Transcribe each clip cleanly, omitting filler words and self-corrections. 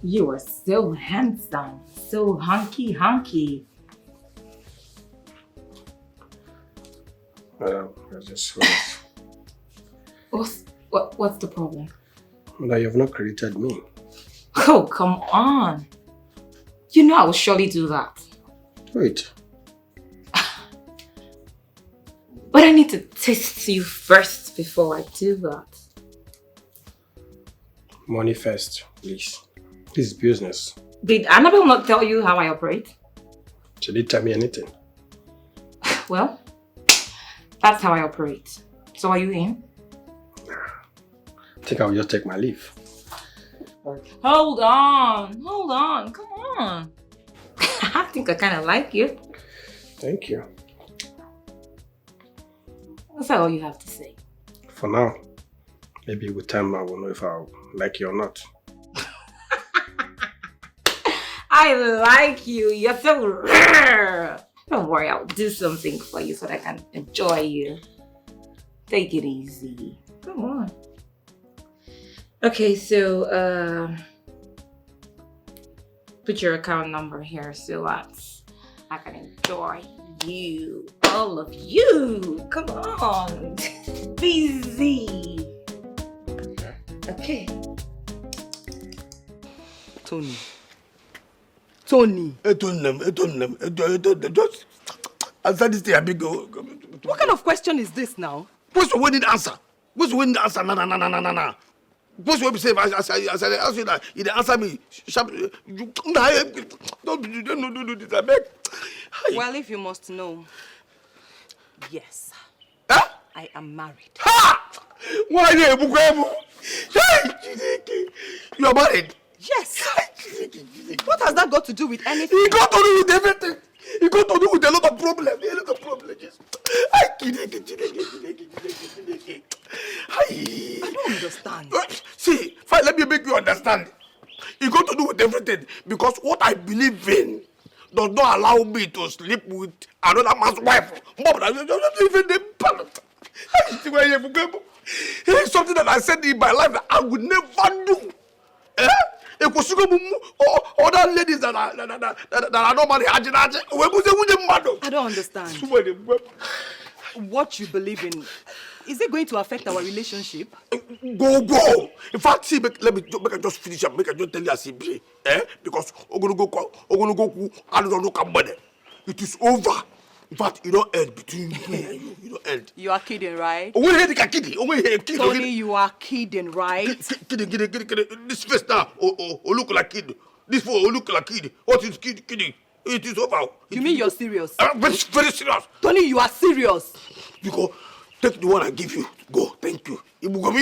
You are so handsome, so hunky. I just What's the problem? That you have not credited me. Oh, come on. You know I will surely do that. Wait. But I need to taste you first before I do that. Money first, please. This is business. Did Annabelle not tell you how I operate? She didn't tell me anything. Well, that's how I operate. So are you in? I think I'll just take my leave. Hold on, come on. I think I kind of like you. Thank you. That's all you have to say. For now. Maybe with time I will know if I'll like you or not. I like you. You're so rare. Don't worry, I'll do something for you so that I can enjoy you. Take it easy. Come on. Okay, so put your account number here so that I can enjoy you. All of you. Come on. Be easy. Okay. Tony. Just answer this thing, Abigo. What kind of question is this now? What's the winning answer? What's the winning answer? Nah. What's what we say? As I ask you that, you answer me. Don't do this, I beg. Well, if you must know, yes, huh? I am married. Ha! Why you are married? Yes. What has that got to do with anything? It got to do with everything. It got to do with a lot of problems. I don't understand. See, fine, let me make you understand. It got to do with everything because what I believe in does not allow me to sleep with another man's wife. It's something that I said in my life that I would never do. Other ladies that are not married. I don't understand. What you believe in, is it going to affect our relationship? Go. In fact, see, make I just finish up. Make I just tell you as it because it is over. In fact, you don't end between me and you. You don't end. You are kidding, right? Tony, you are kidding, right? Kidding. This face now, look like kid. This fool look like kid. What is kidding? It is over. You mean you're serious? I'm very serious. Tony, you are serious. Because take the one I give you. Go. Thank you. Well,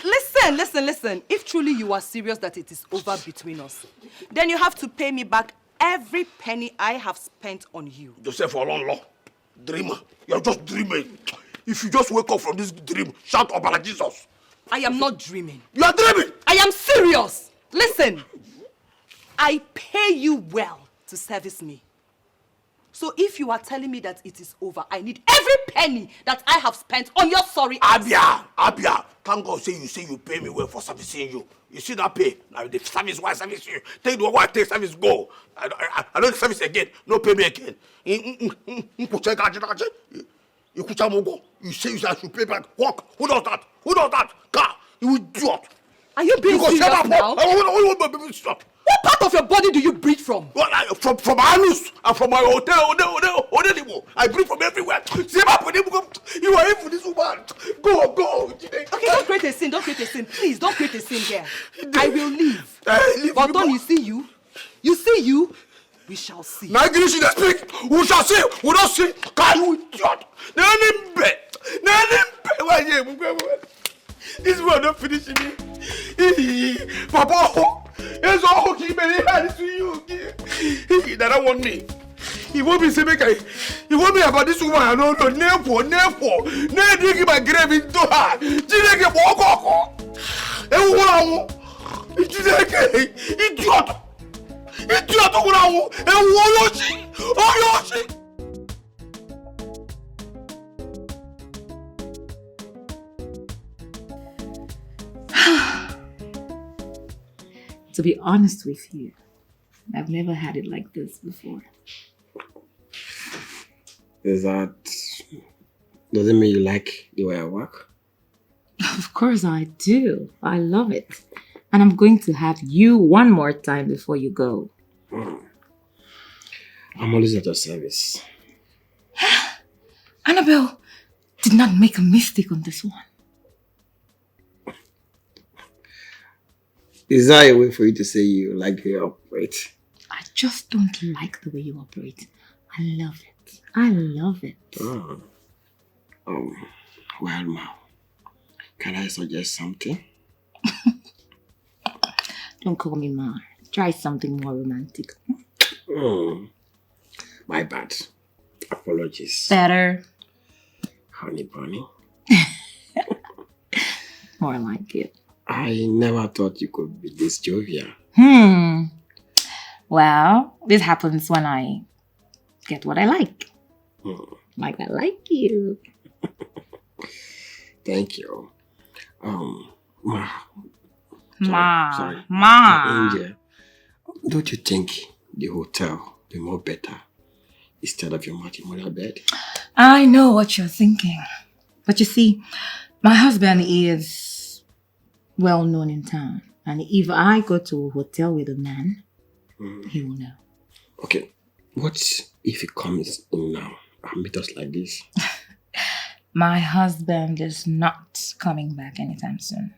listen. If truly you are serious that it is over between us, then you have to pay me back every penny I have spent on you. Joseph Olonlo, dreamer. You're just dreaming. If you just wake up from this dream, shout up like Jesus. I am not dreaming. You are dreaming. I am serious. Listen, I pay you well to service me. So if you are telling me that it is over, I need every penny that I have spent on your sorry ass. Abia. Thank God say you pay me well for servicing you. You see that pay? Now the service why I service you. Take the one why I take service, go. I don't service again. No pay me again. You say I should pay back. Walk. Who does that? Car. You idiot. Are you being serious now? Stop. What part of your body do you breathe from? Well, from Anus and from my hotel. I breathe from everywhere. You are in for this woman. Go. Okay, don't create a scene. Please, don't create a scene here. I will leave. But don't you see you? We shall see. Now you should speak. We shall see. We don't see. Can you idiot? This one not finishing me. Papa, it's all he made hands to you. He doesn't want me. He won't be saying, he won't be about this woman. No, never. Never dig my grave into her. Didn't walk. And what idiot. And Yoshi. to be honest with you, I've never had it like this before. Does it mean you like the way I work? Of course I do. I love it. And I'm going to have you one more time before you go. I'm always at your service. Annabelle did not make a mistake on this one. Is that a way for you to say you like the way I operate? I just don't like the way you operate. I love it. I love it. Well, Ma, can I suggest something? Don't call me Ma. Try something more romantic. My bad. Apologies. Better. Honey bunny. More like it. I never thought you could be this jovial. Well, this happens when I get what I like. Like I like you. Thank you. Ma. Ma. Angel, don't you think the hotel be more better instead of your matrimonial bed? I know what you're thinking. But you see, my husband is well known in town. And if I go to a hotel with a man, he will know. Okay, what if he comes in now and meet us like this? My husband is not coming back anytime soon.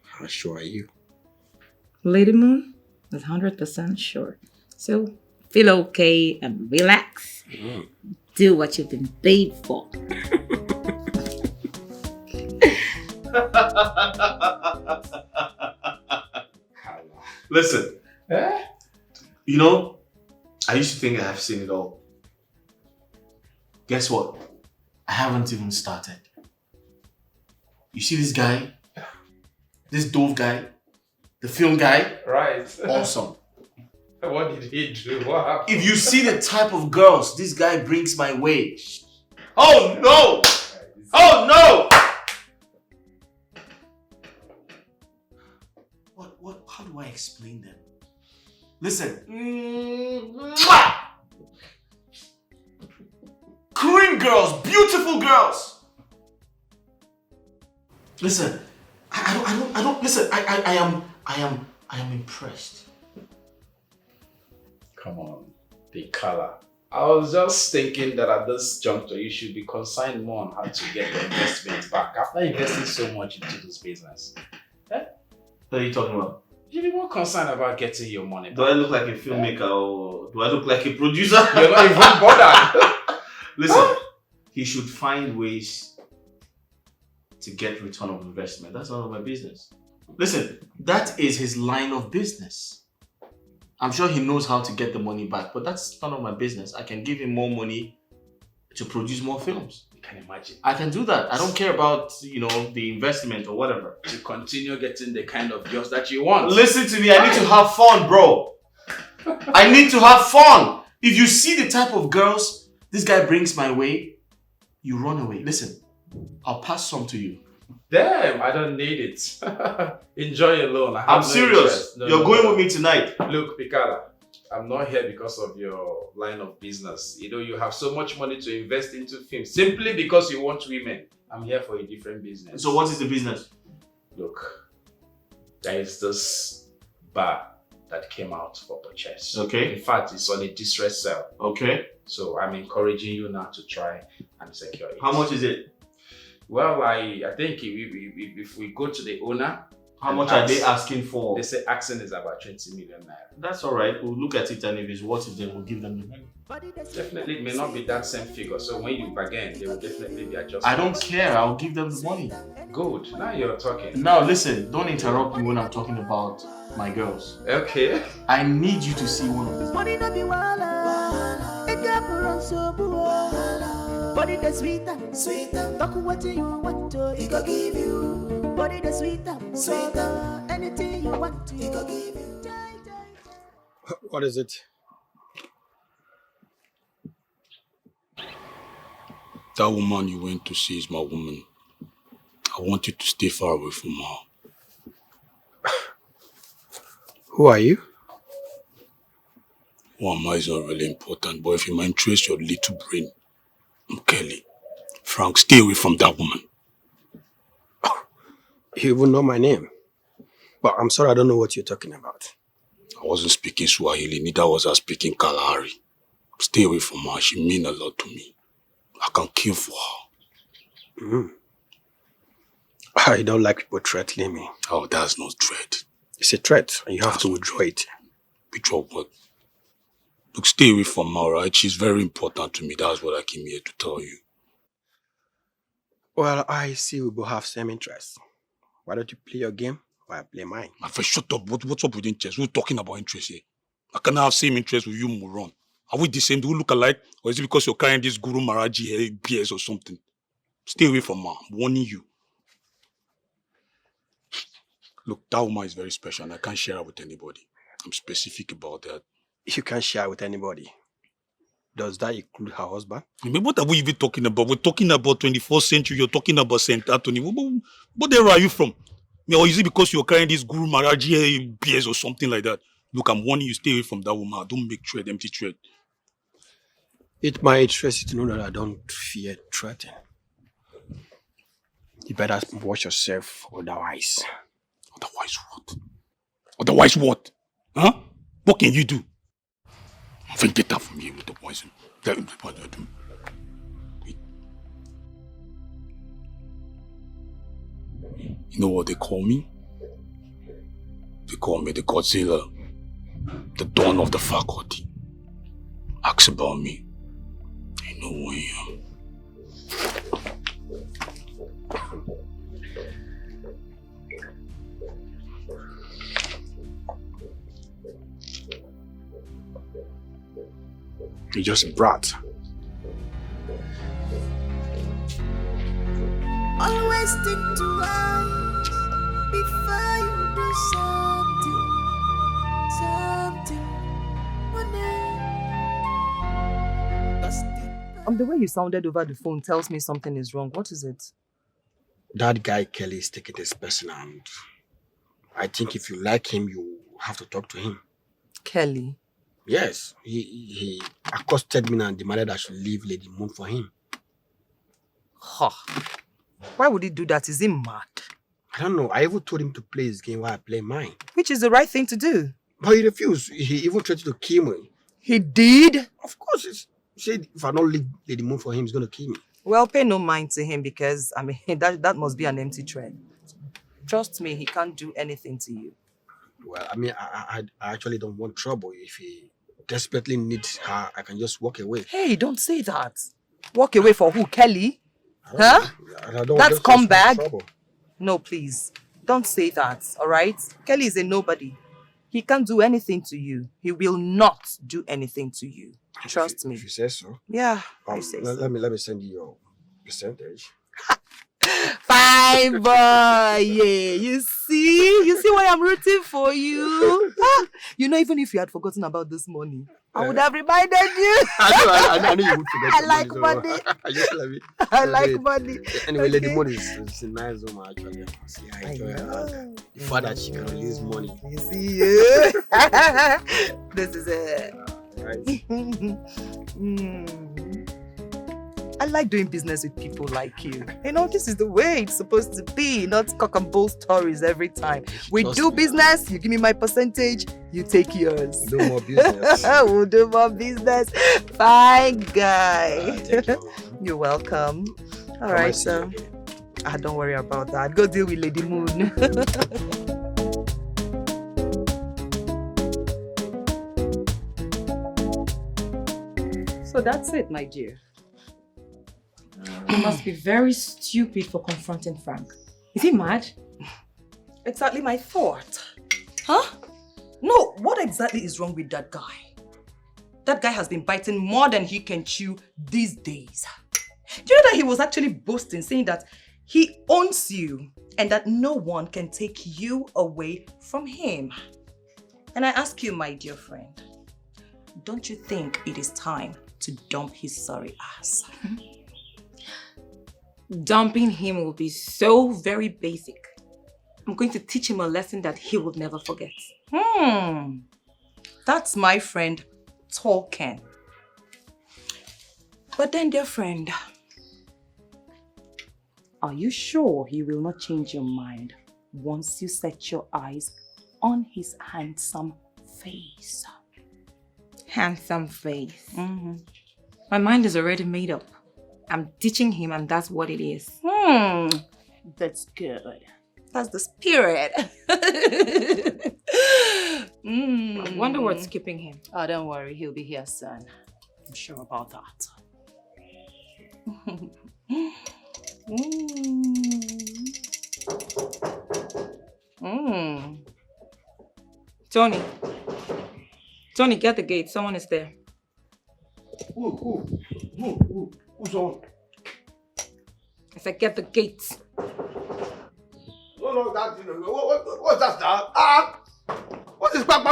How sure are you? Lady Moon is 100% sure. So feel okay and relax. Do what you've been paid for. Listen, you know, I used to think I have seen it all. Guess what? I haven't even started. You see this guy? This Dove guy? The film guy? Right. Awesome. What did he do? What happened? If you see the type of girls this guy brings my way. Oh no! Oh no! How do I explain them? Listen. Korean girls, beautiful girls. Listen, I don't listen. I am impressed. Come on, the color. I was just thinking that at this juncture you should be concerned more on how to get the investment back after investing so much into this business. What are you talking about? You'd be more concerned about getting your money back. Do I look like a filmmaker or do I look like a producer? You're not even bothered. Listen, he should find ways to get return of investment. That's none of my business. Listen, that is his line of business. I'm sure he knows how to get the money back, but that's none of my business. I can give him more money to produce more films. You can imagine. I can do that. I don't care about, the investment or whatever. To continue getting the kind of girls that you want. Listen to me, I need to have fun, bro. I need to have fun. If you see the type of girls this guy brings my way, you run away. Listen, I'll pass some to you. Damn, I don't need it. Enjoy alone. I'm serious. You're going with me tonight. Look, Pikala, I'm not here because of your line of business. You have so much money to invest into films simply because you want women. I'm here for a different business. So what is the business? Look, there is this bar that came out for purchase. Okay. In fact, it's on a distress sale. Okay. So I'm encouraging you now to try and secure it. How much is it? Well, I think if we go to the owner, how much are they asking for? They say asking is about 20 million naira. That's all right. We'll look at it, and if it's worth it, then we'll give them the money. Definitely, it may not be that same figure. So when you bargain, they will definitely be adjusted. I don't care. I'll give them the money. Good. Now you're talking. Now listen, don't interrupt me when I'm talking about my girls. Okay. I need you to see one of them. Body the sweeter, talk what you want to, he go give you. Body the sweeter, anything you want to, he go give you. What is it? That woman you went to see is my woman. I want you to stay far away from her. Who are you? Who am I is not really important, but if you might trace your little brain, I'm Kelly. Frank, stay away from that woman. You even know my name. But I'm sorry, I don't know what you're talking about. I wasn't speaking Swahili, neither was I speaking Kalahari. Stay away from her, she means a lot to me. I can kill for her. I don't like people threatening me. Oh, that's not threat. It's a threat, and you have to withdraw it. Withdraw what? Look, stay away from her, right? She's very important to me. That's what I came here to tell you. Well, I see we both have same interests. Why don't you play your game while I play mine? My friend, shut up. What's up with interest? We're talking about interest here. I cannot have same interest with you, moron. Are we the same? Do we look alike? Or is it because you're carrying this Guru Maharaji hair BS or something? Stay away from her. I'm warning you. Look, that woman is very special and I can't share her with anybody. I'm specific about that. You can't share with anybody. Does that include her husband? I mean, what are we even talking about? We're talking about 21st century. You're talking about St. Anthony. What era are you from? Or is it because you're carrying this Guru Maharaji BS or something like that? Look, I'm warning you, stay away from that woman. Don't make threat, empty threat. It might interest you to know that I don't fear threatening. You better watch yourself otherwise. Otherwise what? Otherwise what? Huh? What can you do? Vendetta from you with the poison. Tell me what I do. You know what they call me? They call me the Godzilla. The dawn of the faculty. Ask about me. I know who I am. You're just a brat. Always think twice before you do something. The way you sounded over the phone tells me something is wrong. What is it? That guy Kelly is taking this person, and I think if you like him, you have to talk to him. Kelly? Yes, he accosted me and demanded I should leave Lady Moon for him. Huh. Why would he do that? Is he mad? I don't know. I even told him to play his game while I play mine. Which is the right thing to do. But he refused. He even tried to kill me. He did? Of course. He said if I don't leave Lady Moon for him, he's going to kill me. Well, pay no mind to him because, I mean, that must be an empty threat. Trust me, he can't do anything to you. Well, I mean, I actually don't want trouble. If he desperately needs her, I can just walk away. Hey, don't say that. Walk away for who? Kelly? Huh? That's comeback? No, please. Don't say that, all right? Kelly is a nobody. He can't do anything to you. He will not do anything to you. Trust me. If you say so. Yeah, I say so. Let me send you your percentage. Fine boy, yeah. You see why I'm rooting for you. You know, even if you had forgotten about this money, I would have reminded you. I knew you would forget. I like money. I like money. Anyway, Lady Moon is a nice woman actually. See, I enjoy her. The fact that she can release money. You see, yeah. This is it. I like doing business with people like you. You know, this is the way it's supposed to be, not cock and bull stories every time. We do business, you give me my percentage, you take yours. Do more business. We'll do more business. Fine, guy. You're welcome. All right, so don't worry about that. Go deal with Lady Moon. So that's it, my dear. You must be very stupid for confronting Frank. Is he mad? Exactly my thought. Huh? No, what exactly is wrong with that guy? That guy has been biting more than he can chew these days. Do you know that he was actually boasting, saying that he owns you and that no one can take you away from him? And I ask you, my dear friend, don't you think it is time to dump his sorry ass? Dumping him will be so very basic. I'm going to teach him a lesson that he will never forget. That's my friend talking. But then, dear friend, are you sure he will not change your mind once you set your eyes on his handsome face? Handsome face. My mind is already made up. I'm ditching him and that's what it is. That's good. That's the spirit. I wonder what's keeping him. Oh, don't worry. He'll be here soon. I'm sure about that. Tony. Tony, get the gate. Someone is there. Who's on? I said, get the gate. No, that, what's that now? What is back?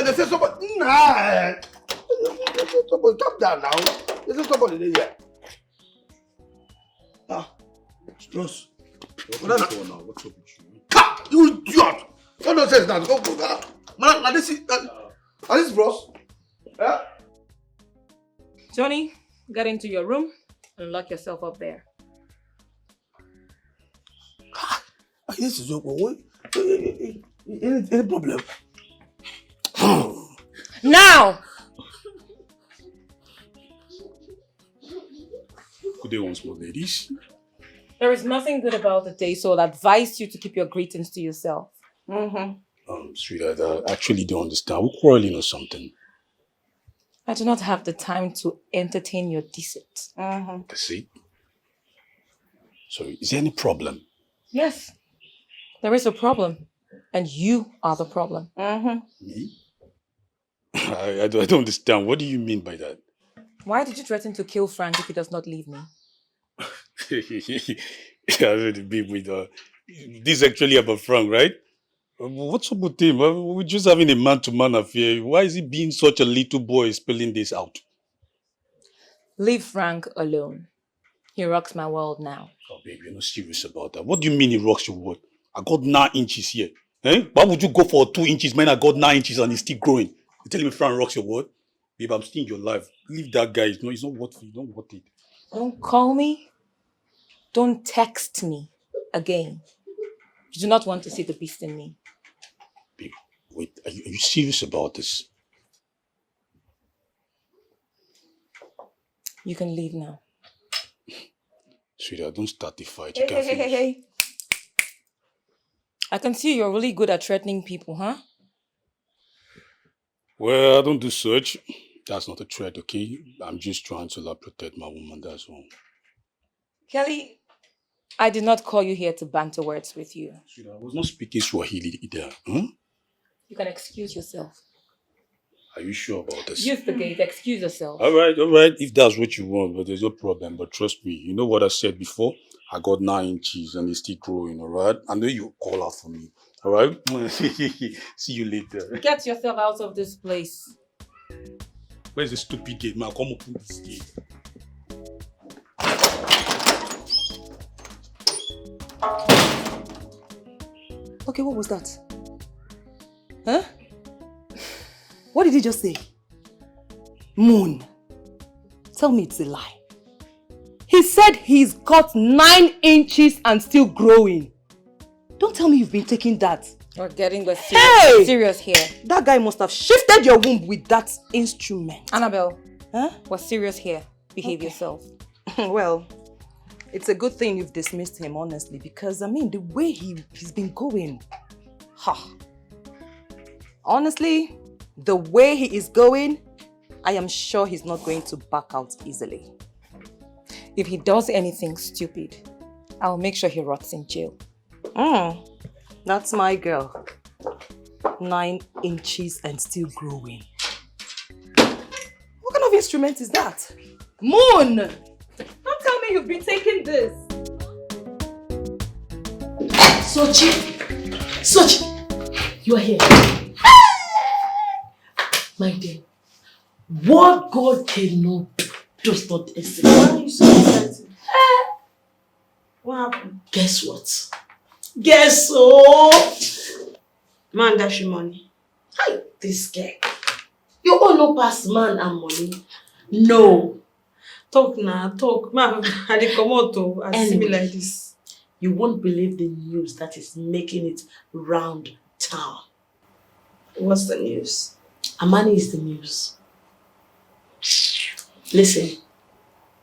They say somebody. Nah. Somebody, calm down now. They say somebody there. Stress. What's up with you? You idiot! What nonsense now? Go. Man, this is bros. Yeah? Tony, get into your room and lock yourself up there. This is any problem? Now! Good day once more, ladies. There is nothing good about the day, so I'll advise you to keep your greetings to yourself. Sweetheart, I actually don't understand. We're quarreling or something. I do not have the time to entertain your deceit. Deceit? So, is there any problem? Yes, there is a problem, and you are the problem. Me? I don't understand. What do you mean by that? Why did you threaten to kill Frank if he does not leave me? Yeah, this is actually about Frank, right? What's up with him? We're just having a man-to-man affair. Why is he being such a little boy spilling this out? Leave Frank alone. He rocks my world now. Oh, babe, you're not serious about that. What do you mean he rocks your world? I got 9 inches here. Eh? Why would you go for 2 inches? Man, I got 9 inches and it's still growing. You telling me Frank rocks your world? Babe, I'm still in your life. Leave that guy. He's not worth it. He's not worth it. Don't call me. Don't text me again. You do not want to see the beast in me. Babe, wait. Are you serious about this? You can leave now. Sweetheart, don't start the fight. Hey. I can see you're really good at threatening people, huh? Well, I don't do such. That's not a threat, okay? I'm just trying to protect my woman, that's all. Kelly, I did not call you here to banter words with you. Sweetheart, I was not speaking Swahili either. You can excuse yourself. Are you sure about this? Use the gate. Excuse yourself. All right. If that's what you want, but there's no problem. But trust me, you know what I said before? I got 9 inches and it's still growing, all right? I know you call out for me, all right? See you later. Get yourself out of this place. Where's the stupid gate, man? Come open this gate. Okay, what was that? Huh? What did he just say? Moon. Tell me it's a lie. He said he's got 9 inches and still growing. Don't tell me you've been taking that. You're getting the serious here. That guy must have shifted your womb with that instrument. Annabelle, huh? We're serious here. Behave yourself. Well, it's a good thing you've dismissed him, honestly, because, I mean, the way he's been going. Honestly, the way he is going, I am sure he's not going to back out easily. If he does anything stupid, I'll make sure he rots in jail. That's my girl. 9 inches and still growing. What kind of instrument is that? Moon! Don't tell me you've been taking this. Sochi, you are here. My dear, what God cannot do does not exist. Why are you so excited? What happened? Guess what? Guess what? Man, dash your money. Hi, this guy. You all know past man and money. No. Talk now, talk. Ma, I dey come out to see me like this. You won't believe the news that is making it round town. What's the news? Amani is the news. Listen,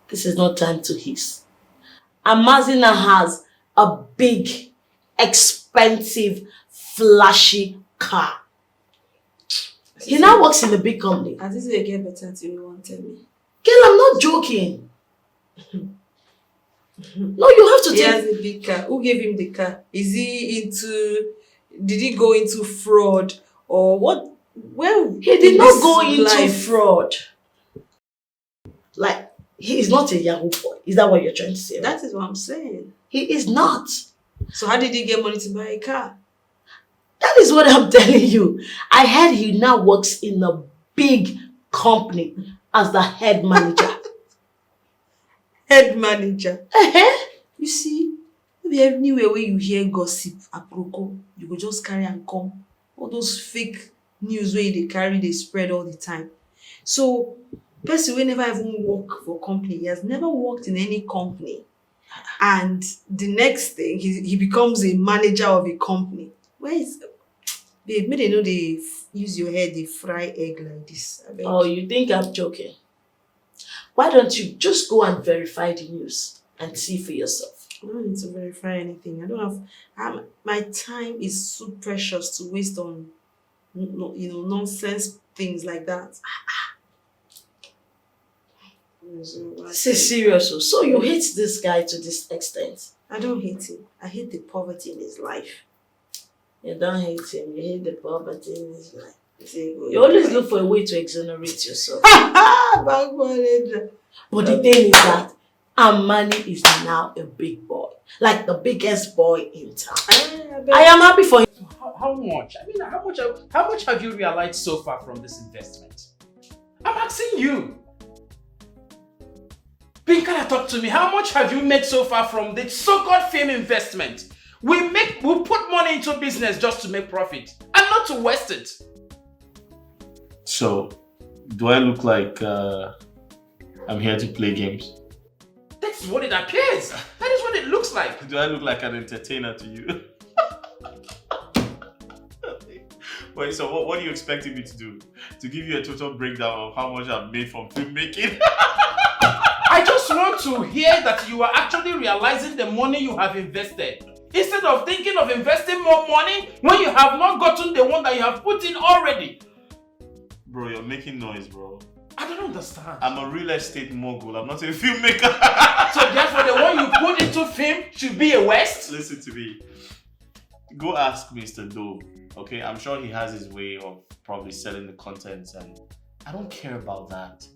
this is not time to hiss. Amazina has a big, expensive, flashy car. He now works in a big company. As this will get better till you won't tell me. Girl, I'm not joking. No, you have to He has a big car. Who gave him the car? Is he into... Did he go into fraud? Or what? Well, he did not go into fraud. Like, he is not a Yahoo boy. Is that what you're trying to say? That is what I'm saying. He is not. So how did he get money to buy a car? That is what I'm telling you. I heard he now works in a big company as the head manager. Head manager? You see, maybe anywhere where you hear gossip, aproko, you go just carry and come. All those fake news where they carry, they spread all the time. So, person will never even work for a company. He has never worked in any company. And the next thing, he becomes a manager of a company. Where is... Babe, may they know they use your head, they fry egg like this. Oh, you think I'm joking? Why don't you just go and verify the news and see for yourself? I don't need to verify anything. I don't have... my time is so precious to waste on, nonsense things like that. This is serious. So you hate this guy to this extent? I don't hate him. I hate the poverty in his life. You don't hate him. You hate the poverty in his life. You always look for a way to exonerate yourself. But the thing is that Amani is now a big boy. Like the biggest boy in town. I am happy for him. How much? I mean, how much have you realized so far from this investment? I'm asking you. Pinkara, talk to me. How much have you made so far from the so-called fame investment? We put money into business just to make profit and not to waste it. So, do I look like I'm here to play games? That's what it appears. That is what it looks like. Do I look like an entertainer to you? Wait, so what are you expecting me to do? To give you a total breakdown of how much I've made from filmmaking? I just want to hear that you are actually realizing the money you have invested. Instead of thinking of investing more money when you have not gotten the one that you have put in already. Bro, you're making noise, bro. I don't understand. I'm a real estate mogul. I'm not a filmmaker. So therefore the one you put into film should be a waste? Listen to me. Go ask Mr. Dove. Okay, I'm sure he has his way of probably selling the contents and I don't care about that.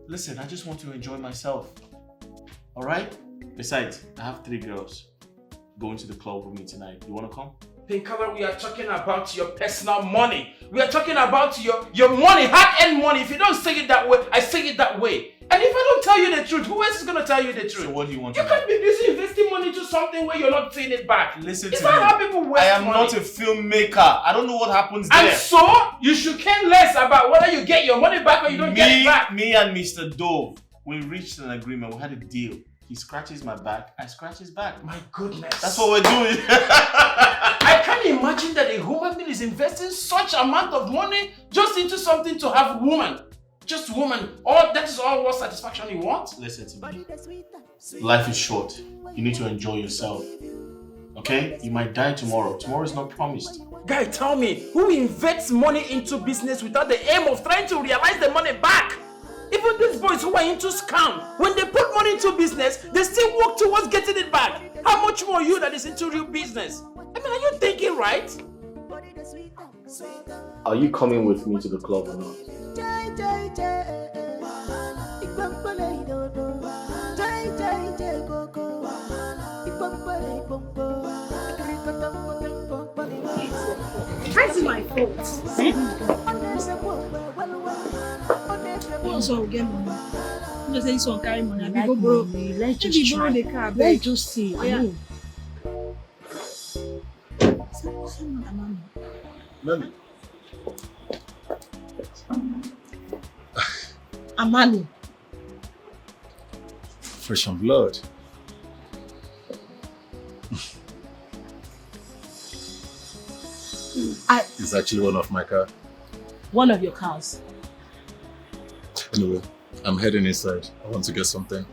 Listen, I just want to enjoy myself. Alright? Besides, I have 3 girls going to the club with me tonight. You wanna come? Pinkala, we are talking about your personal money. We are talking about your money, hard-earned money. If you don't say it that way, I say it that way. And if I don't tell you the truth, who else is going to tell you the truth? So what do you want to know? You can't be busy investing money into something where you're not seeing it back. Listen it's to me. not how people waste I am money. not a filmmaker. I don't know what happens there. And so, you should care less about whether you get your money back or you don't get it back. Me and Mr. Dove, we reached an agreement. We had a deal. He scratches my back, I scratch his back. My goodness. That's what we're doing. I can't imagine that a human being is investing such amount of money just into something to have woman. Just woman. That is all what satisfaction you want? Listen to me. Life is short. You need to enjoy yourself. Okay? You might die tomorrow. Tomorrow is not promised. Guy, tell me, who invests money into business without the aim of trying to realize the money back? Even these boys who are into scam, when they put money into business, they still work towards getting it back. How much more you that is into real business? I mean, are you thinking right? Are you coming with me to the club or not? Try to my fault. Also, get money. I'm just saying, so carry money. I go borrow. Let's just borrow the car. Let's just see. Yeah. Mommy. Amani. Fresh on blood. It's actually one of my car. One of your cars. Anyway, I'm heading inside. I want to get something.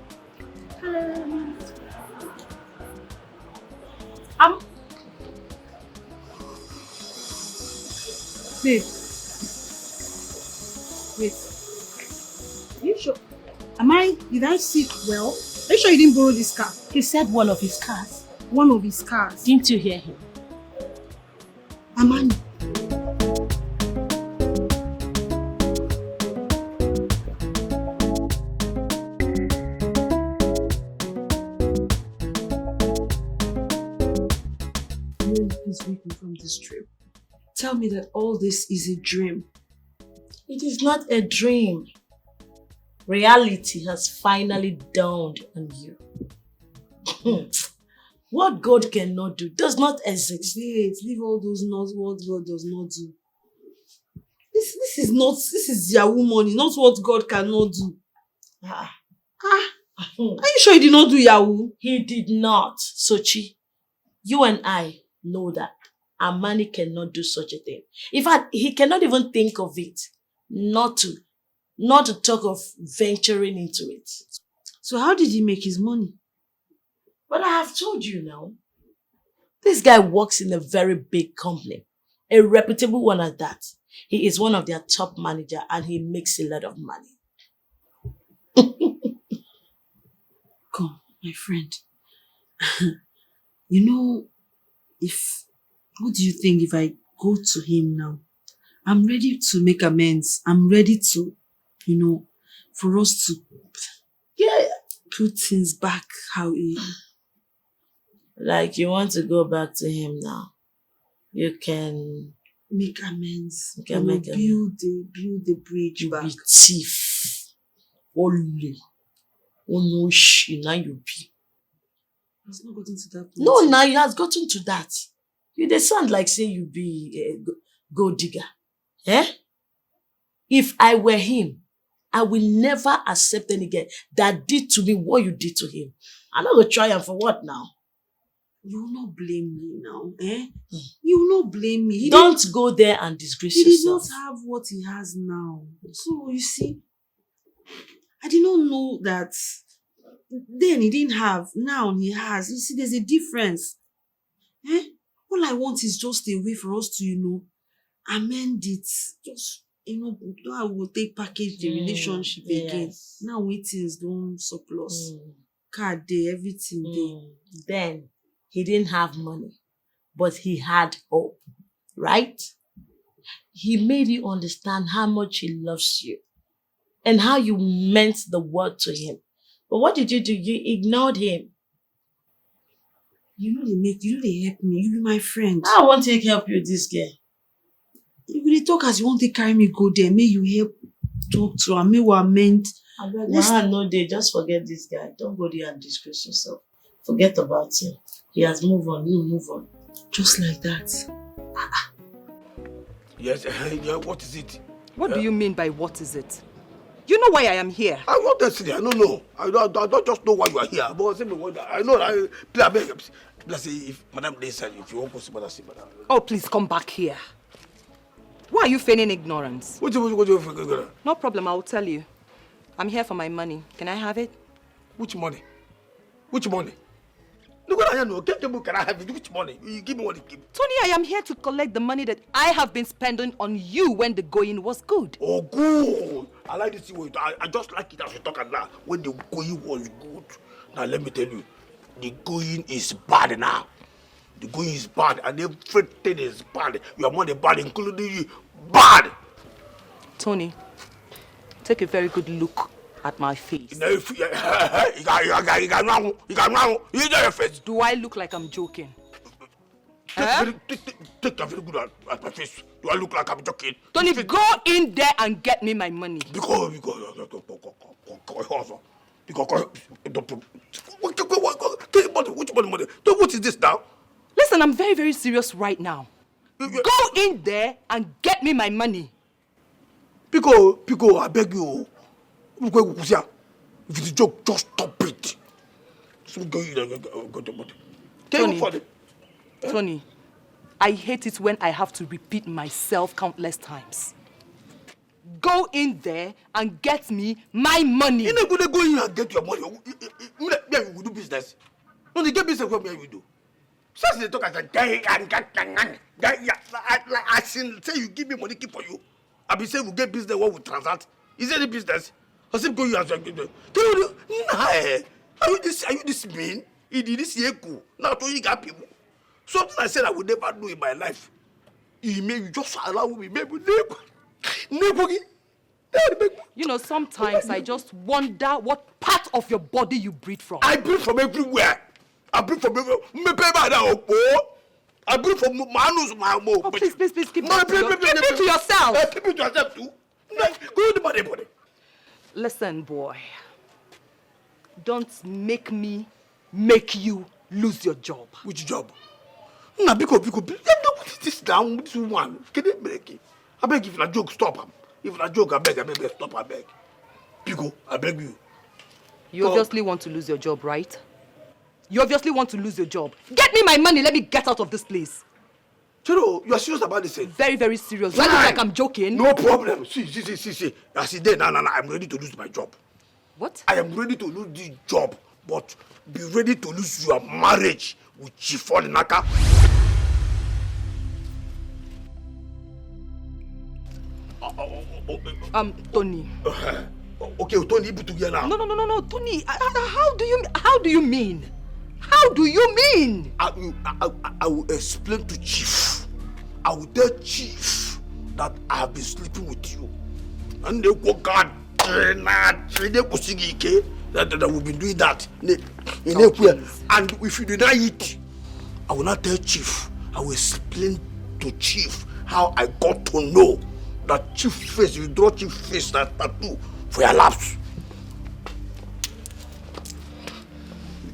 Babe. Wait. Are you sure? Did I see well? Are you sure you didn't borrow this car? He said one of his cars. One of his cars. Didn't you hear him? Amani. Please wake me from this dream. Tell me that all this is a dream. It is not a dream. Reality has finally dawned on you. What God cannot do does not exist. Wait, leave all those not what God does not do. This is Yahoo money, not what God cannot do. Are you sure he did not do Yahoo? He did not, Sochi. You and I know that Amani cannot do such a thing. In fact, he cannot even think of it. Not to talk of venturing into it. So how did he make his money? But I have told you now. This guy works in a very big company. A reputable one at that. He is one of their top manager and he makes a lot of money. Come, my friend. What do you think if I go to him now? I'm ready to make amends. I'm ready to, for us to put things back how it. Like you want to go back to him now. You can make amends. You can make build the bridge back. Be thief. Only. Oh no, now you be. It's not gotten to that point. No, now it has gotten to that. You they sound like say you be a gold digger. Eh? If I were him, I will never accept any girl that did to me what you did to him. I'm not going to try him for what now? You will not blame me now, eh? You will not blame me. Don't go there and disgrace yourself. He did not have what he has now. So, you see, I did not know that then he didn't have, now he has. You see, there's a difference. Eh? All I want is just a way for us to, amend it. Just, I will take package the relationship again. Now things don't surplus. Card day, everything day. Then he didn't have money, but he had hope, right? He made you understand how much he loves you and how you meant the world to him. But what did you do? You ignored him. They help me. You be my friend. I won't take help you, this girl. You will talk as you want to carry me go there. May you help talk to her. May we amend. No day. Just forget this guy. Don't go there and disgrace yourself. Forget about him. He has moved on. You move on. Just like that. Yes, what is it? What do you mean by what is it? You know why I am here? I want to see. I don't know. I don't just know why you are here. But I know. Let's see if Madam Lisa, if you want to see Madam. Oh, please come back here. Why are you feigning ignorance? What you No problem, I will tell you. I'm here for my money. Can I have it? Which money? Which money? Look what I know. Can I have it? Which money? You give me what you give. Tony, I am here to collect the money that I have been spending on you when the going was good. Oh, good. I like this way. I just like it as you talk now. When the going was good. Now let me tell you, the going is bad now. The going is bad and everything is bad. Your money bad, including you. Bad. Tony, take a very good look at my face. You know your face. Do I look like I'm joking? Take a very good at my face. Do I look like I'm joking? Tony, go in there and get me my money. Because which money? What is this now? Listen, I'm very, very serious right now. Go in there and get me my money. Pico, I beg you. If it's a joke, just stop it. So go to body. Tony, I hate it when I have to repeat myself countless times. Go in there and get me my money. You're not going to go in and get your money. You will do business. No, they get business from here, you do. So they talk as a guy I say you give me money, keep for you. I be saying we get business, what we transact. Is there any business? I said go you as a are you this mean? It did this year cool. Now to you got people. Something I said I would never do in my life. You just allow me, maybe. You know, sometimes I just wonder what part of your body you breathe from. I breathe from everywhere. I breathe from everywhere. I breathe from my nose, my mouth. Oh, please, keep it to yourself. Keep it to yourself too. Go to the body. Listen, boy. Don't make me make you lose your job. Which job? Nah, because what is this down? This one. Can you break it? I beg if a joke, stop him. If a joke, I beg, stop, I beg. Pico, I beg you. You obviously want to lose your job, right? You obviously want to lose your job. Get me my money, let me get out of this place. Chiro, you are serious about this thing? Very, very serious. Do I look like I'm joking? No problem. See. I see there, now, I'm ready to lose my job. What? I am ready to lose this job, but be ready to lose your marriage with Chifon Naka. Tony. Okay, Tony, put together now. No, Tony. How do you mean? How do you mean? I will explain to Chief. I will tell Chief that I have been sleeping with you. And they go God, that we've been doing that. And if you deny it, I will not tell Chief. I will explain to Chief how I got to know that Chief face, you draw Chief face, that tattoo for your laps.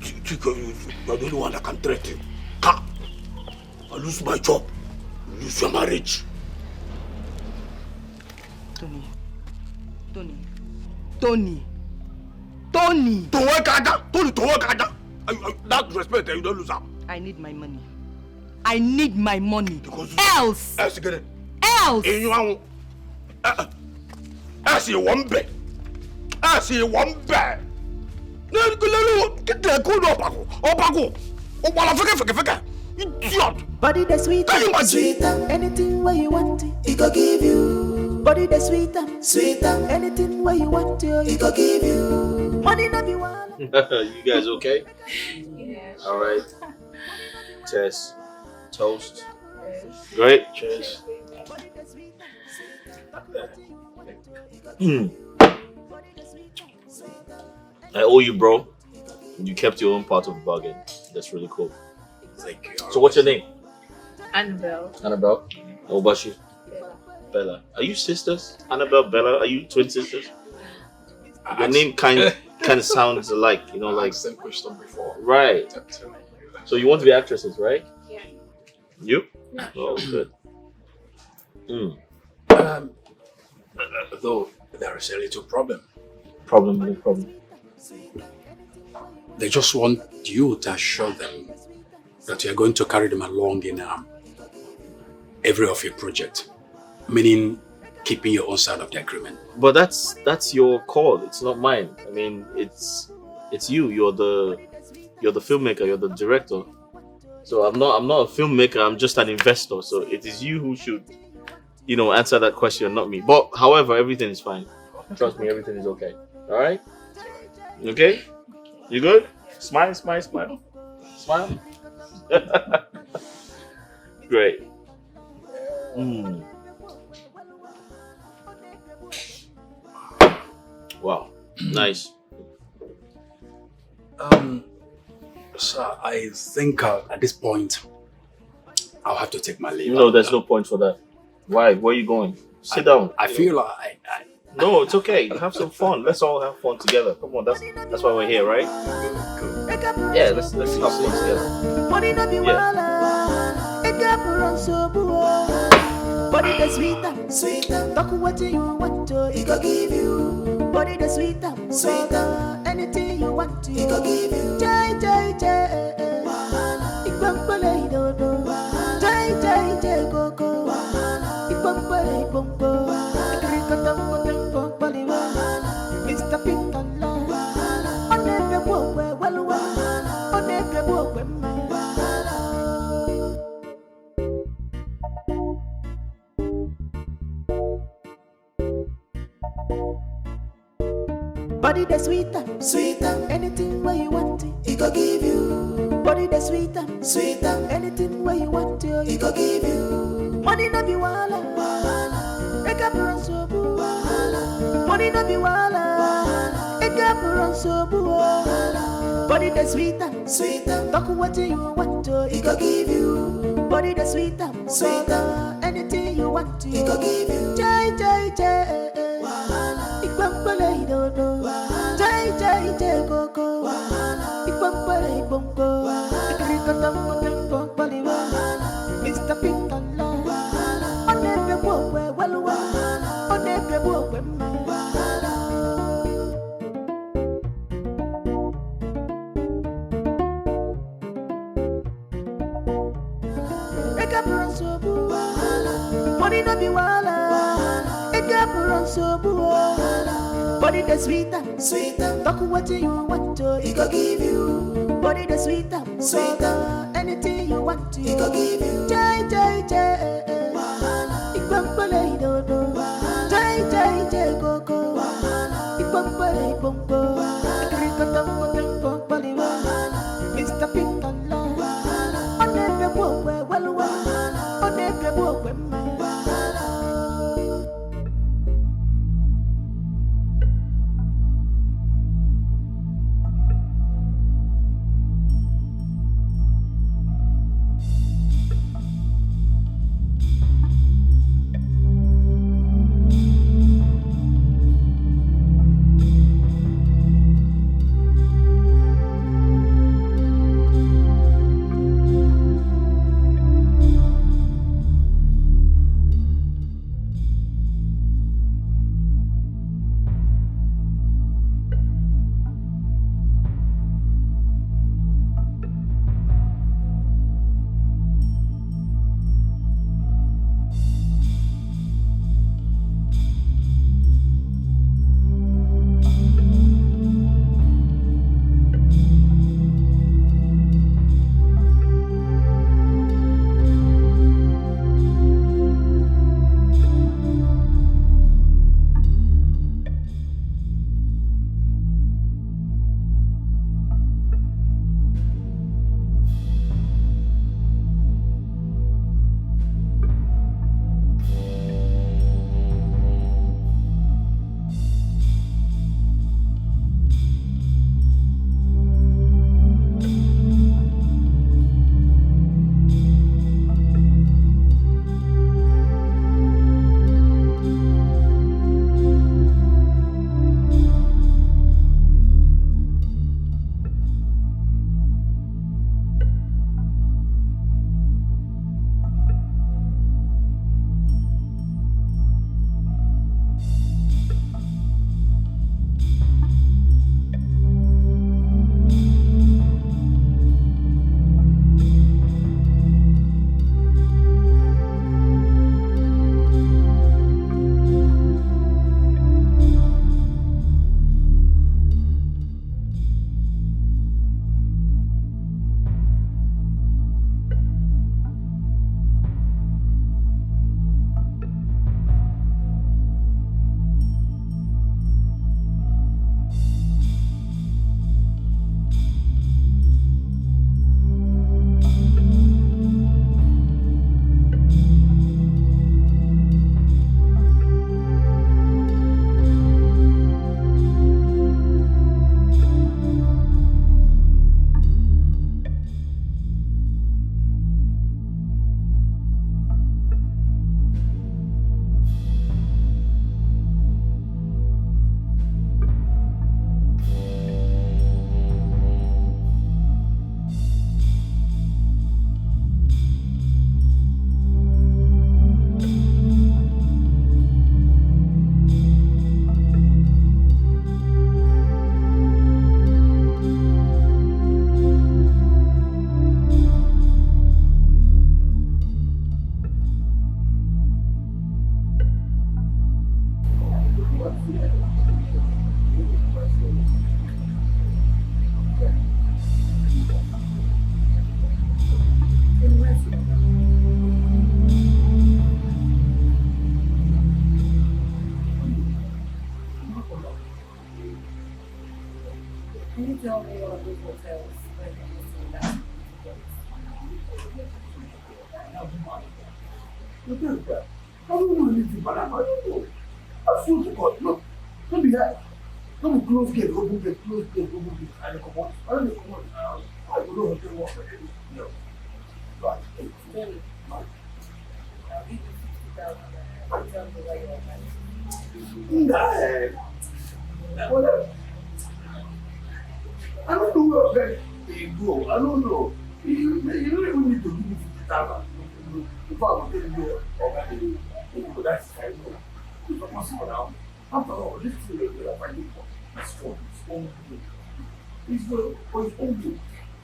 You are the only one that can threaten. I lose my job, lose your marriage. Tony. That respect, you don't lose her. I need my money. Because else. Else get it. Else. Else you one bed. Get the good opago. Idiot. Body the sweet, anything where you want it, he go give you. Body the sweet, anything where you want it, he go give you. Money not be one. You guys okay? Yeah. All right. Cheers. Toast. Great. Cheers. I owe you, bro. You kept your own part of the bargain. That's really cool. Thank you. So what's your name? Annabelle. Annabelle. What about you? Bella. Are you sisters? Annabelle, Bella. Are you twin sisters? Your name kind of sounds alike. You know, like same question before. Right. So you want to be actresses, right? Yeah. You? Yeah. Oh, good. Though there is a little problem. No problem. They just want you to assure them that you are going to carry them along in every of your project, meaning keeping your own side of the agreement. But that's your call. It's not mine. I mean, it's you. You're the filmmaker. You're the director. So I'm not a filmmaker. I'm just an investor. So it is you who should, answer that question, not me. But however, everything is fine. Trust me, everything is okay. All right. Okay. You good? Smile. Smile. Great. Wow. Nice. So I think at this point, I'll have to take my leave. No, there's no point for that. Why? Where are you going? Sit down. I feel like No, it's okay. Have some fun. Let's all have fun together. Come on, that's why we're here, right? Yeah, let's have fun together. Yeah. Body the sweet, talk what you want to, he go give you. Body Body the sweet and sweeter. Anything you want to, he go give you. Jai jai jai, igbambale do do. Jai jai jai go go. Igbambale bongo. Ikrikatam bongo baliwa. Mr. Pingala. Onebe bokwe walwa. Onebe bokwe ma. Body the sweeter, anything where you want it, he go give you. Body the sweeter, anything where you want it, he go give you. Money no be wala, eka buran sobu. Money no be wala, eka buran sobu. Body the sweeter, talk what you want to, he go give you. Body the sweeter, anything you want to, he go give you. Jai jai jai. Igbambale do do, jai jai jai go go. Igbambale bongo, ikrikatam bongo baliwa. Mr. Pingala, onebe bokwe walwa, onebe bokwe ma. Eka buran sobu, money no be wala. Eka buran sobu. Body the sweeter, talk what you want to, he go give you. Body the sweeter, anything you want to, he go give you. Jai jai jai, igbambale do do. Jai jai jai go go. Igbambale bongo, ikrikatam bongo baliwa. Mr. Pingala, onebe bokwe walwa, onebe bokwe ma. tell me one of those hotels where people say that. How do you live in Panama? I don't know. I swear to God, no. Don't be that. Don't be close gate, open gate, close gate, open gate. I don't come on. I don't come on. I don't know hotel work. No. Right. Really? I'll give you 50,000. I'll tell me where you're at. Whatever. I don't know where they go. I don't know. You don't even need to give me 50,000. If I was telling you, that's fine. It's not possible now. After all, this is the way I'm fighting for. It's for its own good. It's for its own good.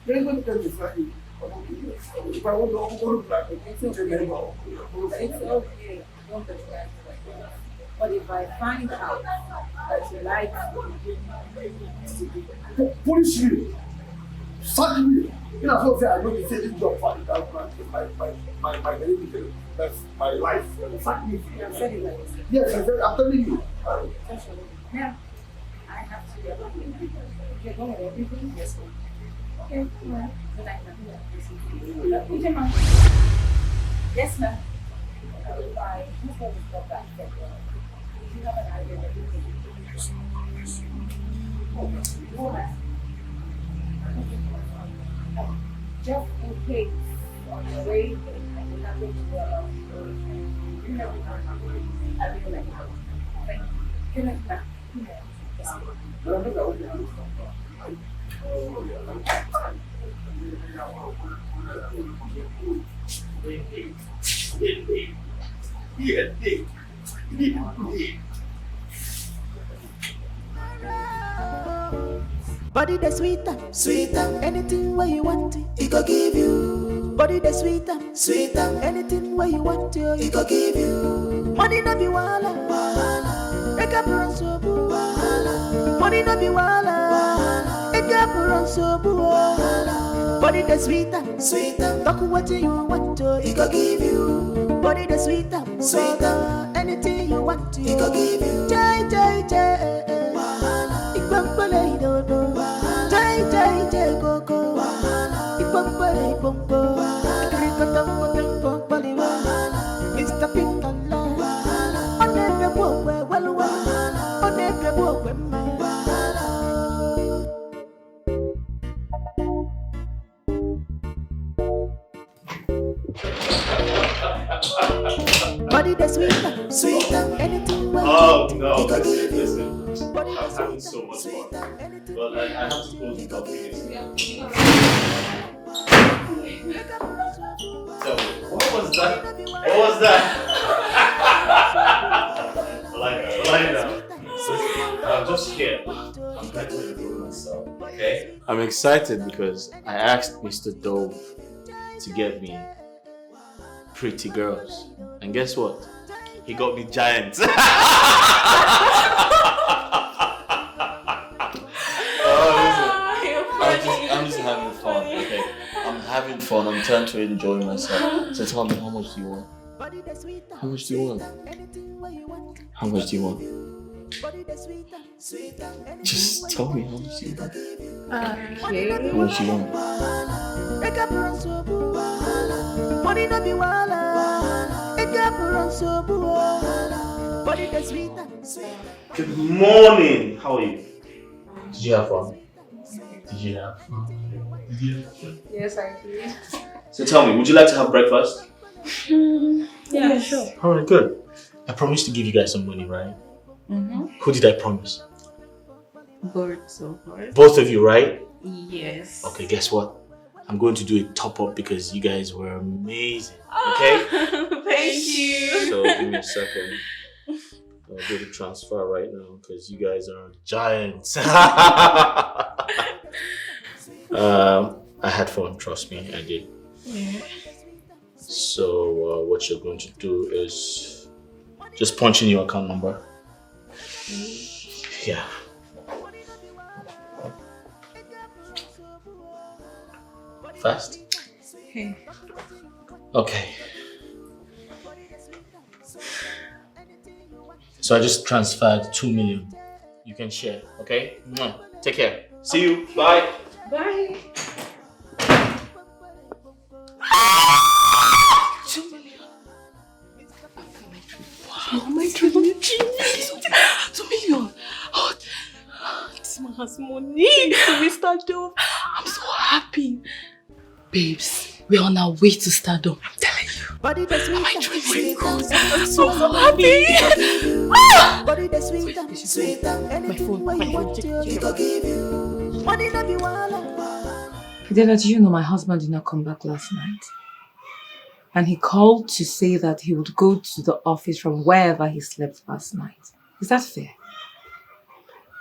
They're going to tell me Friday. If I want to go to black, it's okay. Don't be bad. But if I find out that you like police you, sack me. You know, I know you say this job for my life. Sack me. Yes, I'm telling you. Now, I have to be able to get on with everything. Yes, okay, well, then I can do that. Yes, ma'am. I just want to stop that. You have an idea that you can do. Just in case on the way, I will not go to the you know, I will let you know. Thank you. Good night, ma'am. Body the sweeter, anything where you want it go give you. Body the sweeter, anything where you want it go give you. Money no be wala, make up run so boo. Money no be wala, make up run so boo. Body the sweeter, talk what you want to go give you. Body the sweeter, anything you want to go give you. Jai. Ipampale dodo, jai koko. Ipampale pompo, krikatam paliwa. Mr. Pinkala, onebe bokwe walwa, onebe bokwe ma. Body the sweeter, anything. Oh no, listen. I'm having so much fun. Well, I have to close the coffee. So, what was that? Lie down. I'm just here. I'm trying to enjoy myself, okay? I'm excited because I asked Mr. Dove to get me pretty girls. And guess what? He got me giants. I'm just having fun, okay? I'm having fun. I'm trying to enjoy myself. So tell me, how much do you want? How much do you want? How much do you want? Just tell me how much do you want. Okay. How much do you want? Money no be wala, Good morning. How are you? Did you have fun? Yes, I did. So tell me, would you like to have breakfast? Yeah, sure. Alright, good. I promised to give you guys some money, right? Mm-hmm. Who did I promise? Both so far. Both of you, right? Yes. Okay, guess what? I'm going to do a top up because you guys were amazing. Okay? Thank you. So give me a second. I'll do the transfer right now because you guys are giants. I had fun, trust me, I did. Yeah. So what you're going to do is just punch in your account number. Yeah. Fast? Okay. So I just transferred 2 million. You can share, okay? Take care. See you. Bye. Bye. 2 million. Wow, my dream. 2 million. Oh, this man has money. Mr. Dove. I'm so happy. Babes, we're on our way to stardom. I'm telling you. Body the sweet, my dream sweet, I'm so happy. body the sweet, sweet, anything where you want to, he go give you. Money no be wala. Did you know my husband did not come back last night? And he called to say that he would go to the office from wherever he slept last night. Is that fair?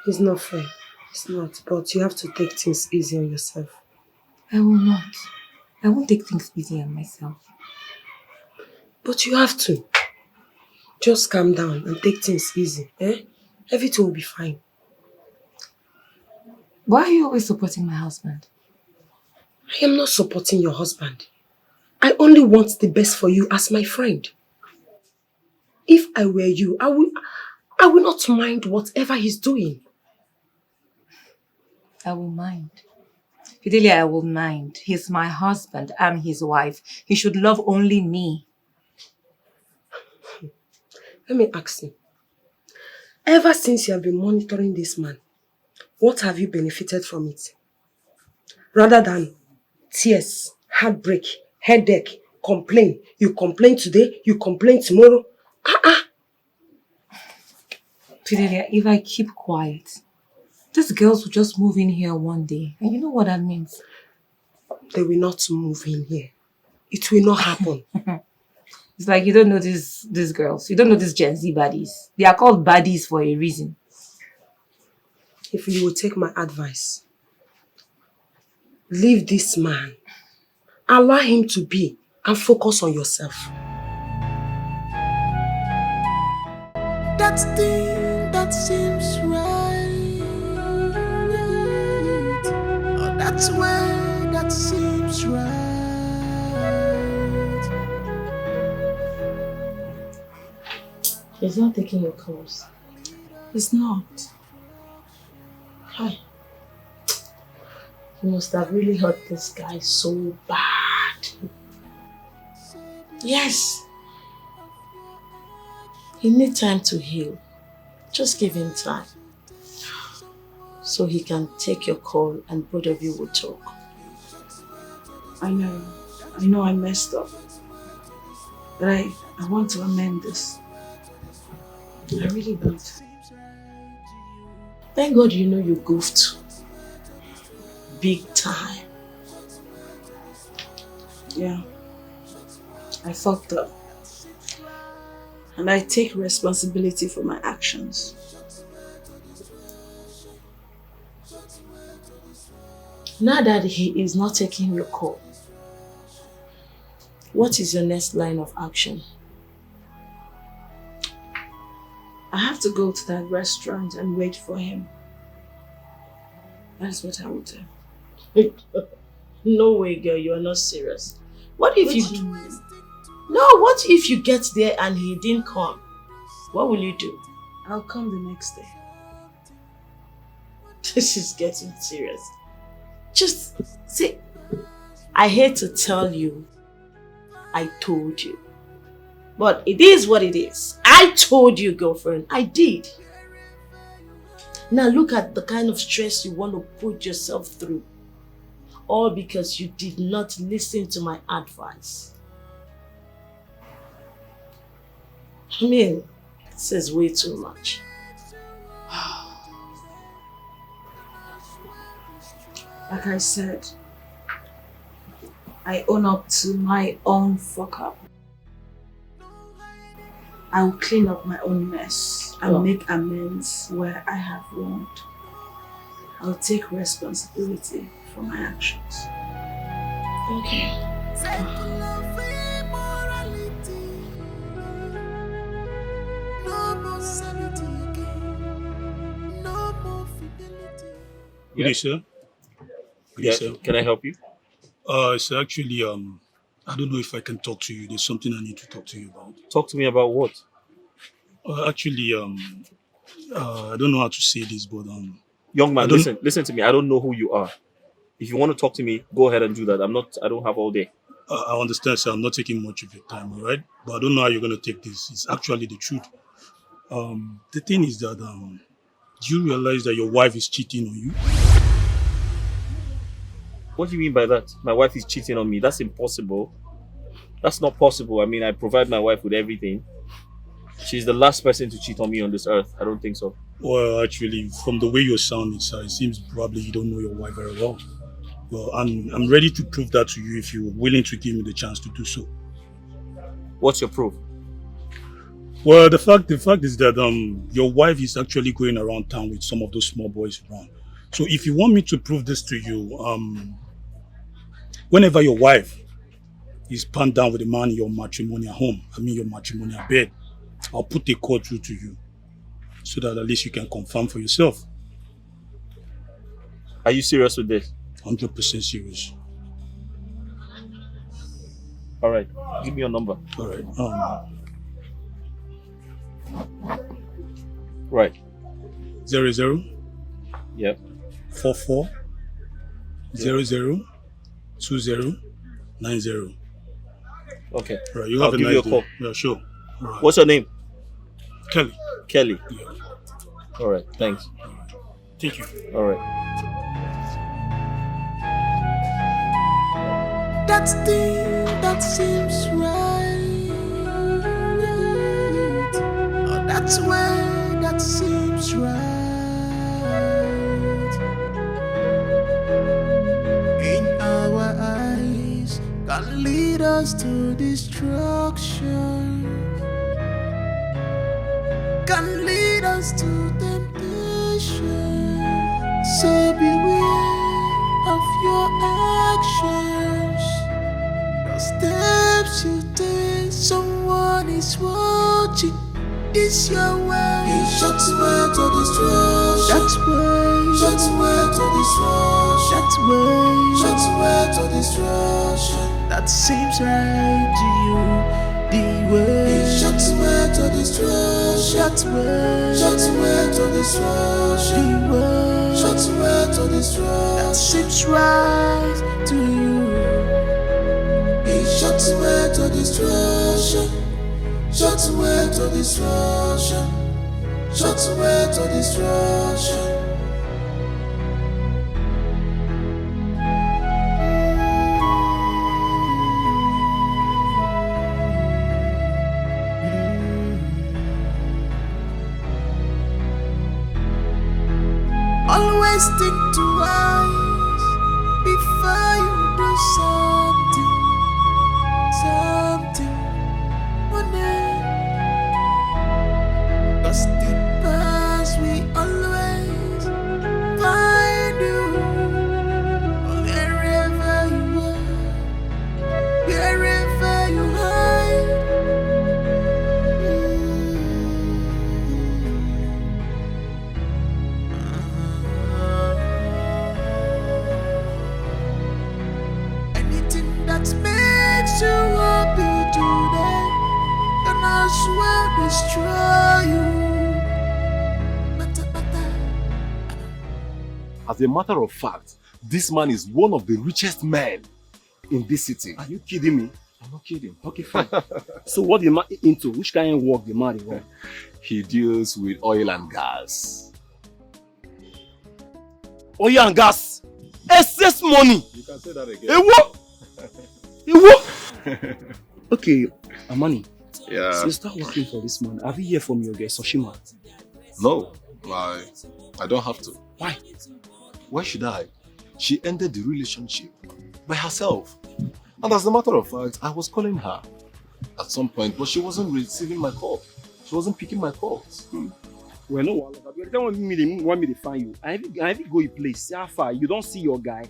It's not fair. It's not. But you have to take things easy on yourself. I will not. I won't take things easy on myself. But you have to. Just calm down and take things easy. Everything will be fine. Why are you always supporting my husband? I am not supporting your husband. I only want the best for you as my friend. If I were you, I will not mind whatever he's doing. I will mind. Fidelia, I will mind. He's my husband. I'm his wife. He should love only me. Let me ask you. Ever since you have been monitoring this man, what have you benefited from it? Rather than tears, heartbreak, headache, complain. You complain today, you complain tomorrow. Fidelia, if I keep quiet, these girls will just move in here one day. And you know what that means? They will not move in here. It will not happen. It's like you don't know these girls. You don't know these Gen Z baddies. They are called baddies for a reason. If you will take my advice, leave this man. Allow him to be and focus on yourself. That thing that seems right. Oh, that's way that seems right. He's not taking your calls. It's not. Hi. You must have really hurt this guy so bad. Yes. He needs time to heal. Just give him time. So he can take your call and both of you will talk. I know I messed up. But I want to amend this. I really want. Thank God you know you goofed. Big time. Yeah. I fucked up. And I take responsibility for my actions. Now that he is not taking your call, what is your next line of action? I have to go to that restaurant and wait for him. That's what I will do. No way, girl, you are not serious. What if What you... do you mean? No, what if you get there and he didn't come? What will you do? I'll come the next day. This is getting serious. Just see, I hate to tell you, I told you. But it is what it is. I told you, girlfriend. I did. Now look at the kind of stress you want to put yourself through. All because you did not listen to my advice. I mean, this is way too much. Like I said, I own up to my own fuck up. I will clean up my own mess and make amends where I have wronged. I'll take responsibility for my actions. Okay. Good day, sir. Good day, sir. Can I help you? Sir, actually, I don't know if I can talk to you. There's something I need to talk to you about. Talk to me about what? Actually, I don't know how to say this, but Young man, listen to me. I don't know who you are. If you want to talk to me, go ahead and do that. I don't have all day. I understand, sir. I'm not taking much of your time, all right? But I don't know how you're going to take this. It's actually the truth. The thing is that, do you realize that your wife is cheating on you? What do you mean by that? My wife is cheating on me. That's impossible. That's not possible. I mean, I provide my wife with everything. She's the last person to cheat on me on this earth. I don't think so. Well, actually, from the way you're sounding, sir, it seems probably you don't know your wife very well. Well, I'm ready to prove that to you if you're willing to give me the chance to do so. What's your proof? Well, the fact is that your wife is actually going around town with some of those small boys around. So if you want me to prove this to you, whenever your wife is panned down with a man in your matrimonial home, your matrimonial bed, I'll put a call through to you so that at least you can confirm for yourself. Are you serious with this? 100% serious. All right, give me your number. All right. Right. 00. Yep. 44. 00. 20. 90. Okay. All right. You I'll have a give nice you a day. call. Yeah, sure. All right. What's your name? Kelly. Kelly. Yeah. All right. Thanks. Thank you. All right. That thing that seems right. Oh, that's way that seems right. In our eyes, can lead us to destruction. Can lead us to temptation. So beware of your actions. The steps you take, someone is watching. It's your way. It's your way to destruction. That's way. That's way to destruction. That's way. That's way to destruction. That seems right to you. The way. It's your way to destruction. That's way. That's way to destruction. The way. That's way to destruction. That seems right to you. It's your way to destruction. Shut away to destruction. Shut away to destruction. Always think twice before you do something. Something. One day. Cause the past we always find you. Wherever you are, wherever you hide. Anything that makes you happy today, and I swear destroy you. As a matter of fact, this man is one of the richest men in this city. Are you kidding me? I'm not kidding. Okay, fine. So what the man into? Which kind of work the man is on? He deals with oil and gas. Oil and gas? Excess money! You can say that again. What? Okay, Amani. Yeah. So you start working for this man. Have you heard from your girl, Soshima? No, I don't have to. Why? Why should I? She ended the relationship by herself. And as a matter of fact, I was calling her at some point, but she wasn't receiving my call. She wasn't picking my calls. Well, no, you don't want me to find you. I have to go a place. See how far. You don't see your guy.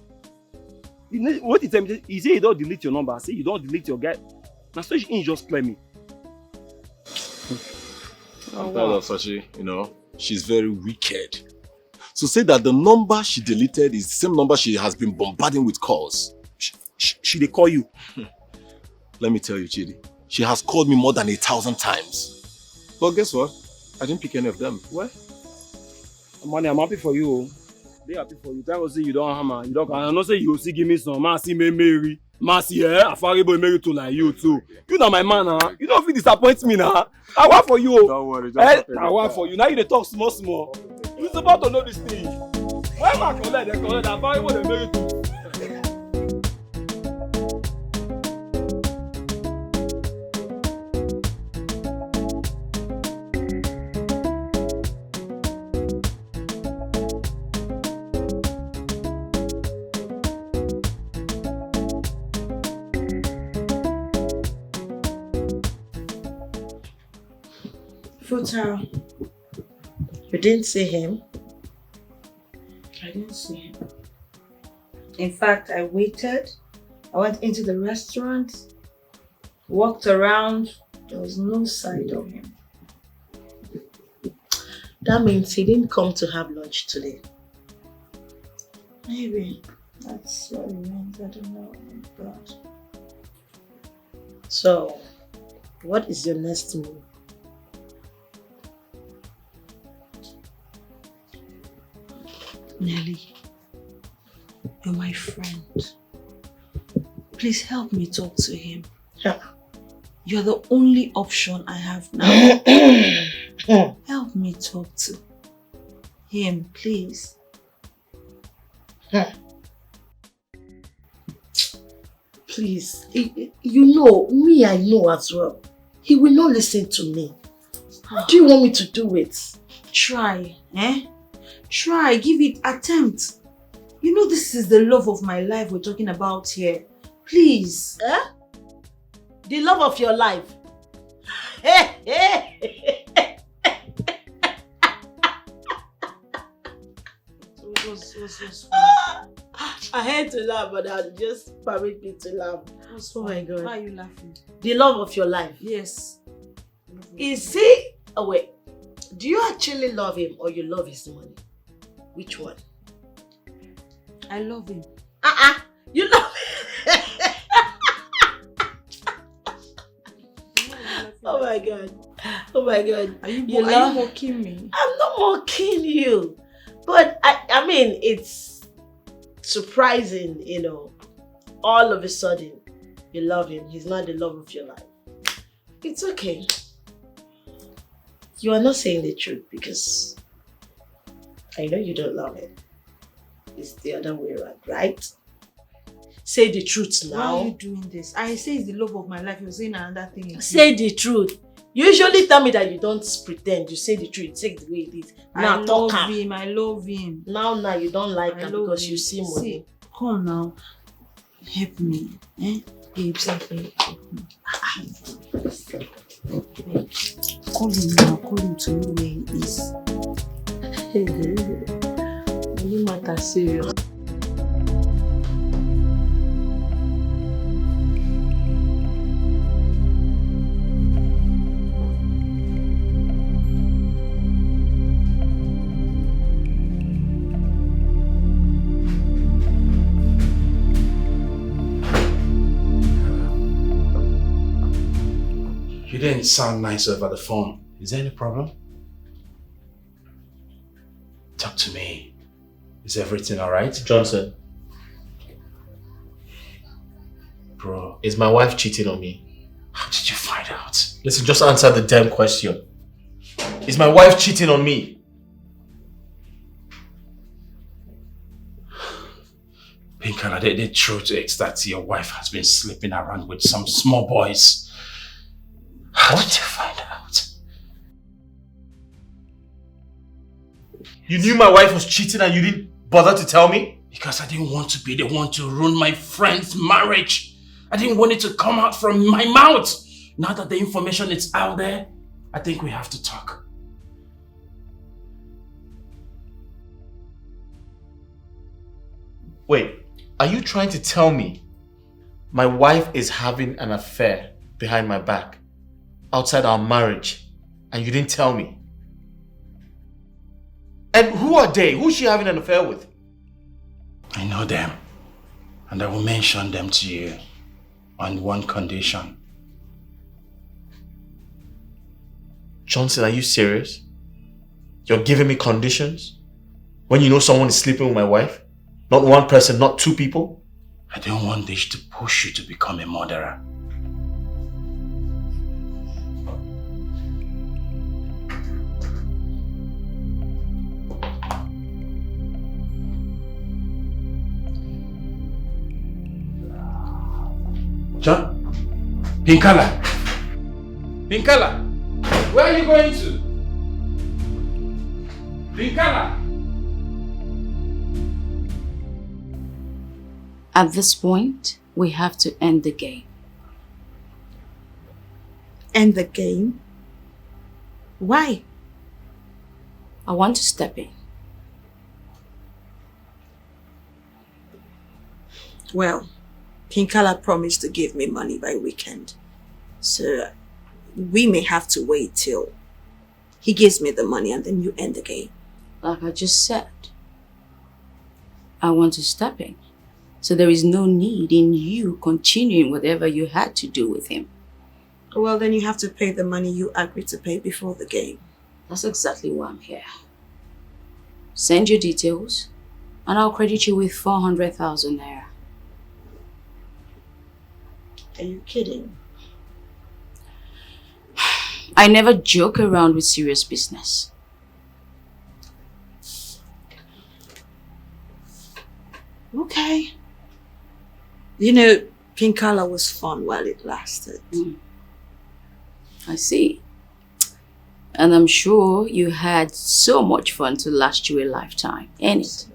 What he tell me? He say you don't delete your number. I say you don't delete your guy. Now, so he just play me. I'm tired of Sashi, she's very wicked. So say that the number she deleted is the same number she has been bombarding with calls. She they call you? Let me tell you, Chidi, she has called me more than 1,000 times. But guess what? I didn't pick any of them. What? Money, I'm happy for you. They happy for you. Thank God say you don't hammer. You don't. I know say you see give me some. Man, see me marry. Man, see Afari boy marry to like you too. You know my man, You don't feel disappoint me now. I want for you. Don't worry, just I want for you. Now you dey talk small. You supposed to know this thing. Why am I collect? Afari boy dey marry to. Futa, you didn't see him? I didn't see him. In fact, I waited. I went into the restaurant, walked around. There was no sight of him. That means he didn't come to have lunch today. Maybe. That's what it means. I don't know. God. So, what is your next move? Nelly, you're my friend. Please help me talk to him. You're the only option I have now. Help me talk to him, please. Please, you know, me I know as well. He will not listen to me. How do you want me to do it? Try, Try, give it attempt. You know this is the love of my life we're talking about here. Please. The love of your life. I had to laugh, but I'll just permit me to laugh. Oh my God. Why are you laughing? The love of your life. Yes. Is he... Oh wait. Do you actually love him or you love his money? Which one? I love him. You love him. Oh my God. Oh my God. Are you mocking me? I'm not mocking you. But I mean, it's surprising, you know. All of a sudden, you love him. He's not the love of your life. It's okay. You are not saying the truth because I know you don't love him. It's the other way around, right? Say the truth now. Why are you doing this? I say it's the love of my life. You're saying another thing again. Say the truth. You usually tell me that you don't pretend. You say the truth. Take the way it is. Now I love him. I love him. Now you don't like him because you see money. See, come now. Help me. Babes, help me. Call him now. Call him to know where he is. Money matter serious. You didn't sound nice over the phone. Is there any problem? Talk to me. Is everything alright? Johnson. Bro. Is my wife cheating on me? How did you find out? Listen, just answer the damn question. Is my wife cheating on me? Pinkala, the truth is that your wife has been sleeping around with some small boys. How did you find out? You knew my wife was cheating and you didn't bother to tell me? Because I didn't want to be the one to ruin my friend's marriage. I didn't want it to come out from my mouth. Now that the information is out there, I think we have to talk. Wait, are you trying to tell me my wife is having an affair behind my back, outside our marriage, and you didn't tell me? And who are they? Who's she having an affair with? I know them, and I will mention them to you on one condition. Johnson, are you serious? You're giving me conditions? When you know someone is sleeping with my wife? Not one person, not two people? I don't want this to push you to become a murderer. John? Pinkala! Pinkala! Where are you going to? Pinkala! At this point, we have to end the game. End the game? Why? I want to step in. Well, Pinkala promised to give me money by weekend. So we may have to wait till he gives me the money and then you end the game. Like I just said, I want to step in. So there is no need in you continuing whatever you had to do with him. Well, then you have to pay the money you agreed to pay before the game. That's exactly why I'm here. Send your details and I'll credit you with 400,000 naira. Are you kidding? I never joke around with serious business. Okay. You know, Pinkala was fun while it lasted. I see. And I'm sure you had so much fun to last you a lifetime, ain't it?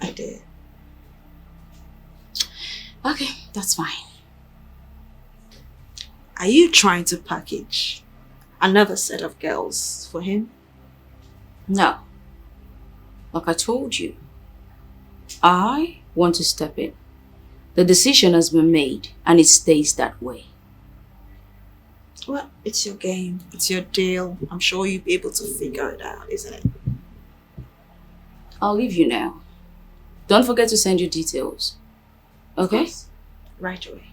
I did. Okay, that's fine. Are you trying to package another set of girls for him? No. Like I told you, I want to step in. The decision has been made and it stays that way. Well, it's your game. It's your deal. I'm sure you'll be able to figure it out, isn't it? I'll leave you now. Don't forget to send your details. Okay? Right away.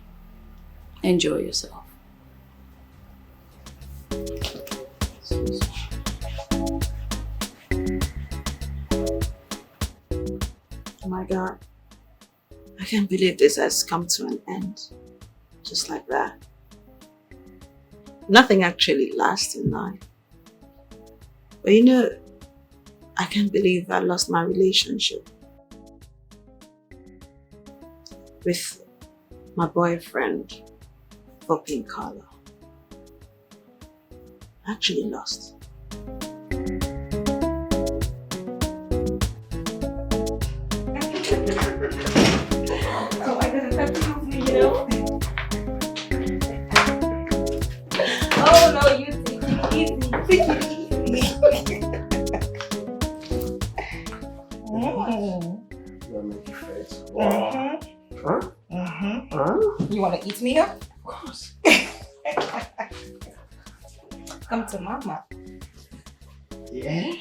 Enjoy yourself. Oh my God. I can't believe this has come to an end. Just like that. Nothing actually lasts in life. But you know, I can't believe I lost my relationship with my boyfriend for Pinkala. Actually lost. Oh my God, that's you know? Oh no, you take it easy. Take it easy. You make your face. Wow. You want to eat me up? Of course. Come to mama. Yeah?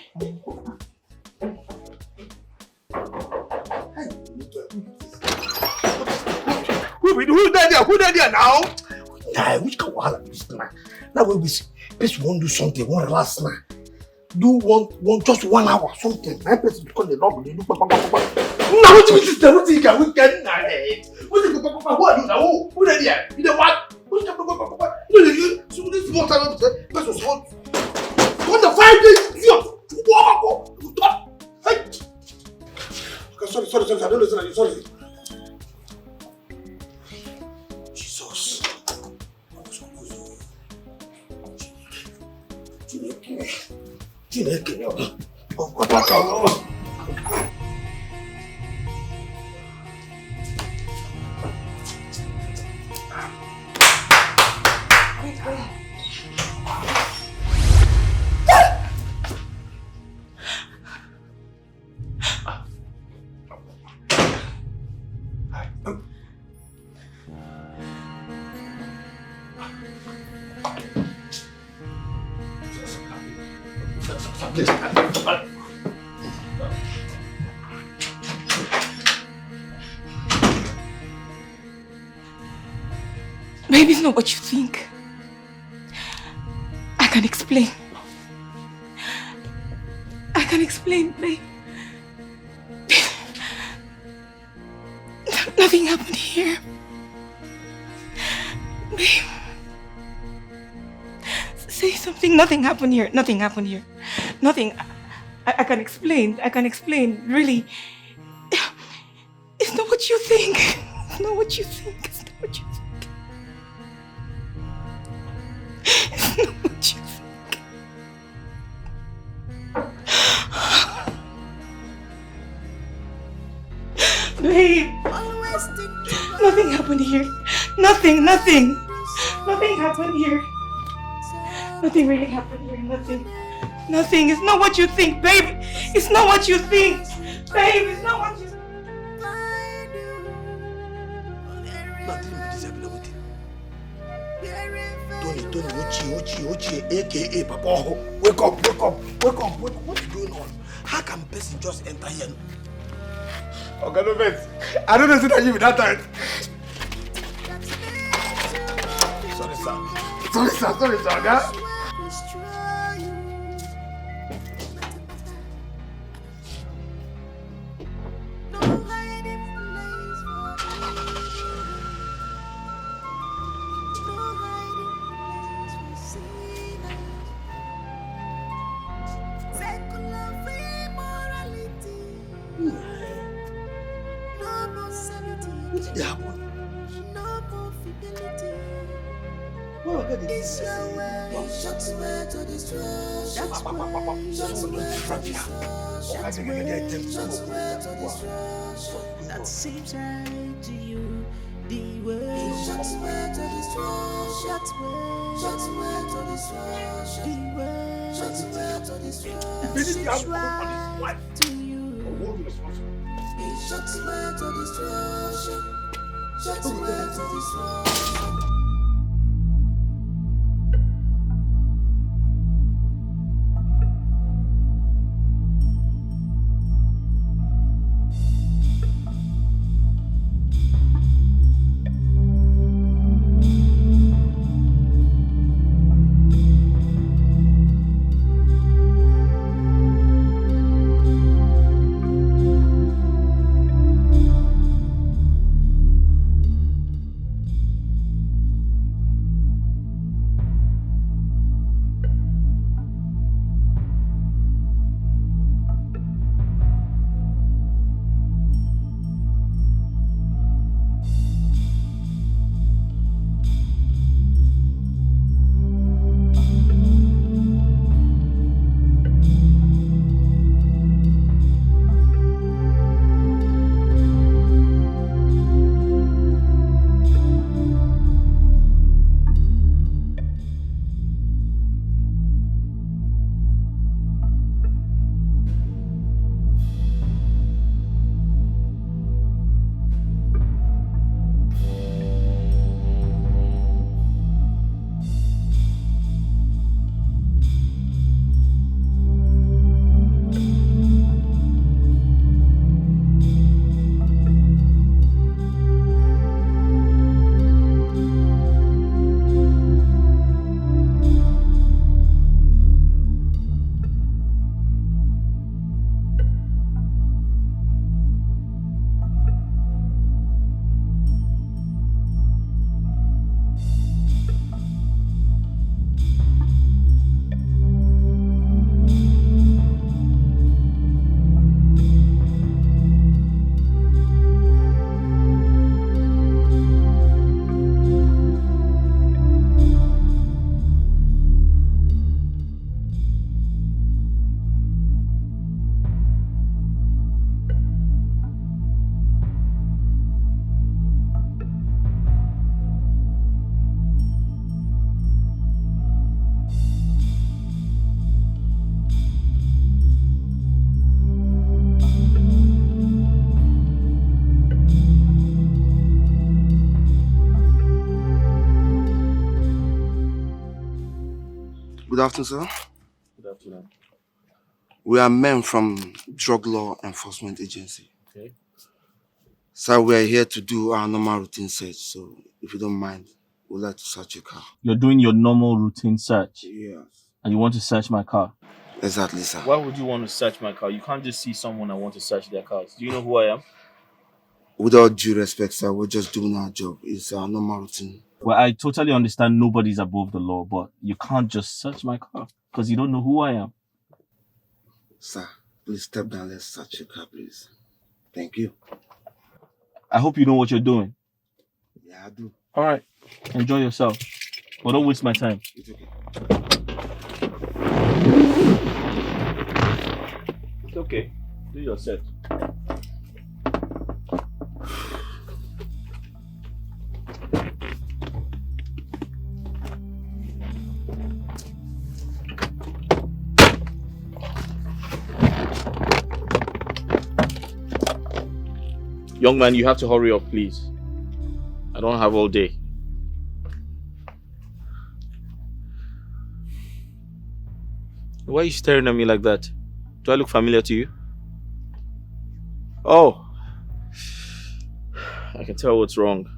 Who there now? Nah, which can wahala this now? Now we see, person won't do something, one last now. Do one just 1 hour something. My person because they don't do papa. Now what you mean sister? What you can we can now? What you papa? Who are you now? Who there? You know what? Who's papa? You so this what time person so what the 5 days? Go. Hey. Okay, sorry. I don't listen. Sorry. Jesus. Chineke. Oh, Papa. Maybe it's not what you think. I can explain. babe. Nothing happened here. Babe. Say something. Nothing happened here. Nothing happened here. Nothing. I can explain. I can explain. Really. It's not what you think. It's not what you think. It's not what you think. It's not what you think. Babe. Nothing happened here. Nothing. Nothing happened here. Nothing really happened here. Nothing. It's not what you think, babe. It's not what you think. Babe, it's not what you think. Tony, Ochi, aka Papa. Wake up. What is going on? How can a person just enter here? Okay, no offense. I don't know that you with that time. Sorry, sir. Yeah? That seems right to you. The way shots were to destroy. Shots were to destroy. The way shots were to destroy. That seems right to you. Shots were to destroy. Shots were to destroy. Good afternoon, sir. Good afternoon. We are men from Drug Law Enforcement Agency. Okay. Sir, we are here to do our normal routine search, so if you don't mind, we'd like to search your car. You're doing your normal routine search? Yes. And you want to search my car? Exactly, sir. Why would you want to search my car? You can't just see someone and want to search their cars. Do you know who I am? with all due respect, sir, we're just doing our job. It's our normal routine. Well, I totally understand nobody's above the law, but you can't just search my car because you don't know who I am. Sir, please step down. Let's search your car, please. Thank you. I hope you know what you're doing. Yeah, I do. All right. Enjoy yourself. But don't waste my time. It's okay. It's okay. Do your set. Young man, you have to hurry up, please. I don't have all day. Why are you staring at me like that? Do I look familiar to you? Oh, I can tell what's wrong.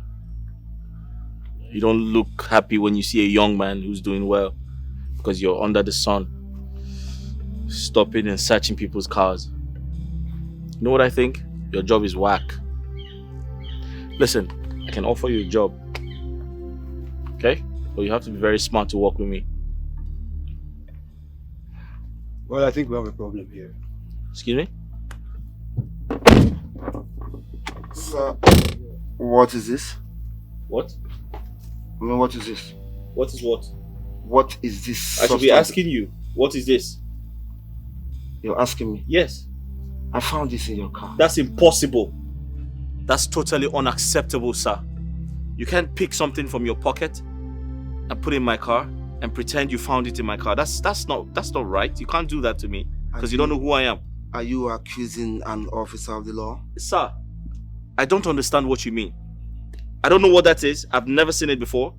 You don't look happy when you see a young man who's doing well because you're under the sun, stopping and searching people's cars. You know what I think? Your job is whack. Listen, I can offer you a job. Okay? But you have to be very smart to work with me. Well, I think we have a problem here. Excuse me? Sir, what is this? What? I mean, what is this? What is what? What is this? I should be asking you, what is this? You're asking me? Yes. I found this in your car. That's impossible. That's totally unacceptable, sir. You can't pick something from your pocket and put it in my car and pretend you found it in my car. That's not right. You can't do that to me because you don't know who I am. Are you accusing an officer of the law? Sir, I don't understand what you mean. I don't know what that is. I've never seen it before.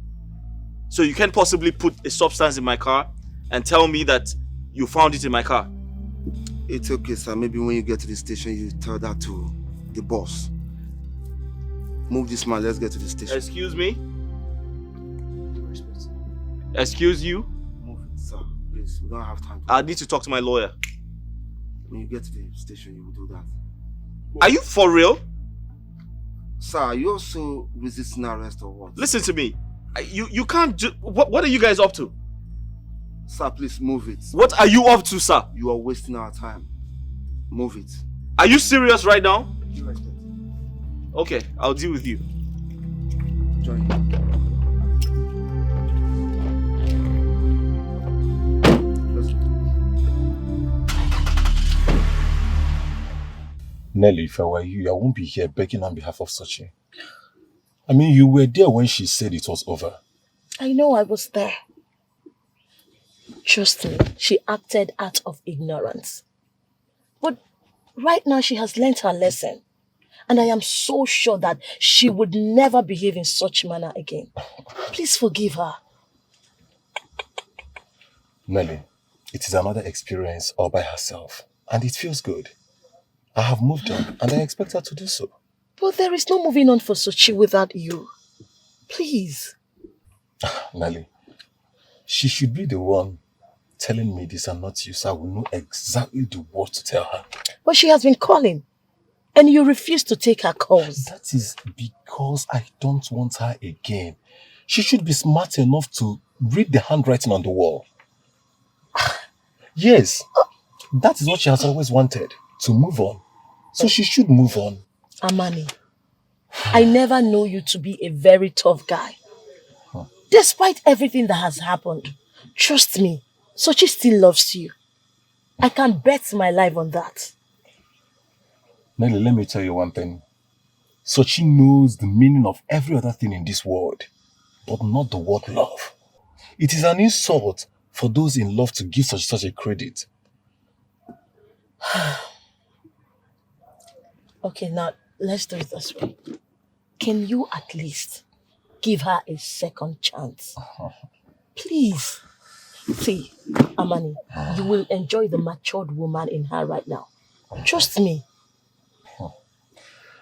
So you can't possibly put a substance in my car and tell me that you found it in my car. It's okay, sir. Maybe when you get to the station, you tell that to the boss. Move this man. Let's get to the station. Excuse me? Excuse you? Move it, sir. Please, we don't have time. I need to talk to my lawyer. When you get to the station, you will do that. Are you for real? Sir, are you also resisting arrest or what? Listen to me. You can't do... What are you guys up to? Sir, please move it. What are you up to, sir? You are wasting our time. Move it. Are you serious right now? Okay, I'll deal with you. Join. Nelly, if I were you, I won't be here begging on behalf of Sochi. I mean, you were there when she said it was over. I know I was there. Trust me, she acted out of ignorance. But right now she has learnt her lesson. And I am so sure that she would never behave in such manner again. Please forgive her. Nelly, it is another experience all by herself. And it feels good. I have moved on and I expect her to do so. But there is no moving on for Sochi without you. Please. Nelly, she should be the one telling me this and not you, so I will know exactly the word to tell her. But she has been calling. And you refuse to take her calls. That is because I don't want her again. She should be smart enough to read the handwriting on the wall. Yes, that is what she has always wanted, to move on. So she should move on. Amani, I never know you to be a very tough guy. Despite everything that has happened, trust me, Sochi still loves you. I can bet my life on that. Nelly, let me tell you one thing. Sochi knows the meaning of every other thing in this world, but not the word love. It is an insult for those in love to give such a credit. Okay, now let's do it this way. Can you at least give her a second chance? Please. See, Amani, you will enjoy the matured woman in her right now. Trust me.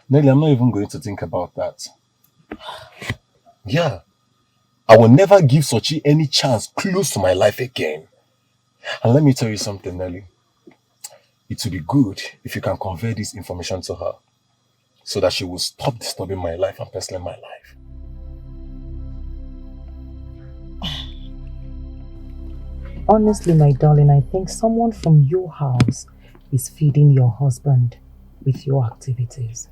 Nelly, I'm not even going to think about that. Yeah, I will never give Sochi any chance close to my life again. And let me tell you something, Nelly. It would be good if you can convey this information to her. so that she will stop disturbing my life and personally my life. Honestly, my darling, I think someone from your house is feeding your husband with your activities.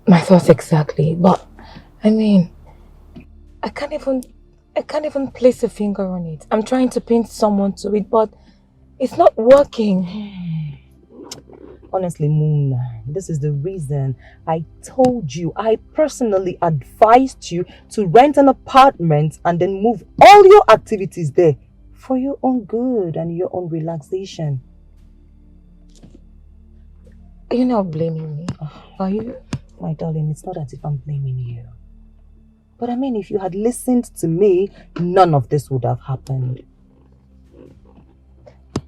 My thoughts exactly, but I mean, I can't even place a finger on it. I'm trying to pin someone to it, but it's not working. Honestly, Moon, this is the reason I told you, I personally advised you to rent an apartment and then move all your activities there for your own good and your own relaxation. You're not blaming me, are you? My darling, it's not as if I'm blaming you. But I mean, if you had listened to me, none of this would have happened.